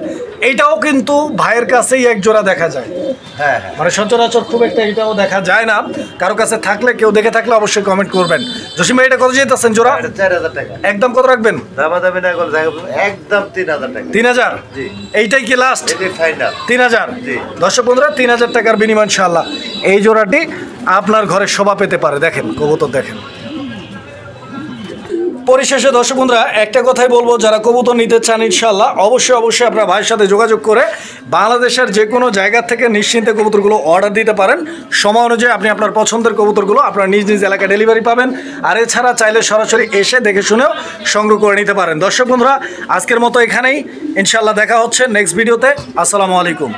এইটাও কিন্তু ভাইয়ের কাছেই এক জোড়া দেখা যায়, হ্যাঁ, মানে সচরাচর খুব একটা এটাও দেখা যায় না। কারো কাছে থাকলে, কেউ দেখে থাকলে অবশ্যই কমেন্ট করবেন। জসিম ভাই এটা কত যেতেছেন জোড়া? এটা 4000 টাকা, একদম কত রাখবেন? দামাদামি না করলে থাকবো একদম 3000 টাকা। 3000? জি। এইটাই কি লাস্ট? এটি ফাইনাল 3000? জি। দর্শক বন্ধুরা, 3000 টাকার বিনিময় ইনশাআল্লাহ এই জোড়াটি আপনার ঘরে শোভা পেতে পারে। দেখেন কবুতর দেখেন। পরিশেষে দর্শক বন্ধুরা একটা কথাই বলবো, যারা কবুতর নিতে চান ইনশাআল্লাহ অবশ্যই আপনার ভাইয়ের সাথে যোগাযোগ করে বাংলাদেশের যে কোনো জায়গা থেকে নিশ্চিন্তে কবুতরগুলো অর্ডার দিতে পারেন। সময় অনুযায়ী আপনি আপনার পছন্দের কবুতরগুলো আপনার নিজ নিজ এলাকায় ডেলিভারি পাবেন। আর এছাড়া চাইলে সরাসরি এসে দেখে শুনেও সংগ্রহ করে নিতে পারেন। দর্শক বন্ধুরা, আজকের মতো এখানেই, ইনশাআল্লাহ দেখা হচ্ছে নেক্সট ভিডিওতে। আসসালামু আলাইকুম।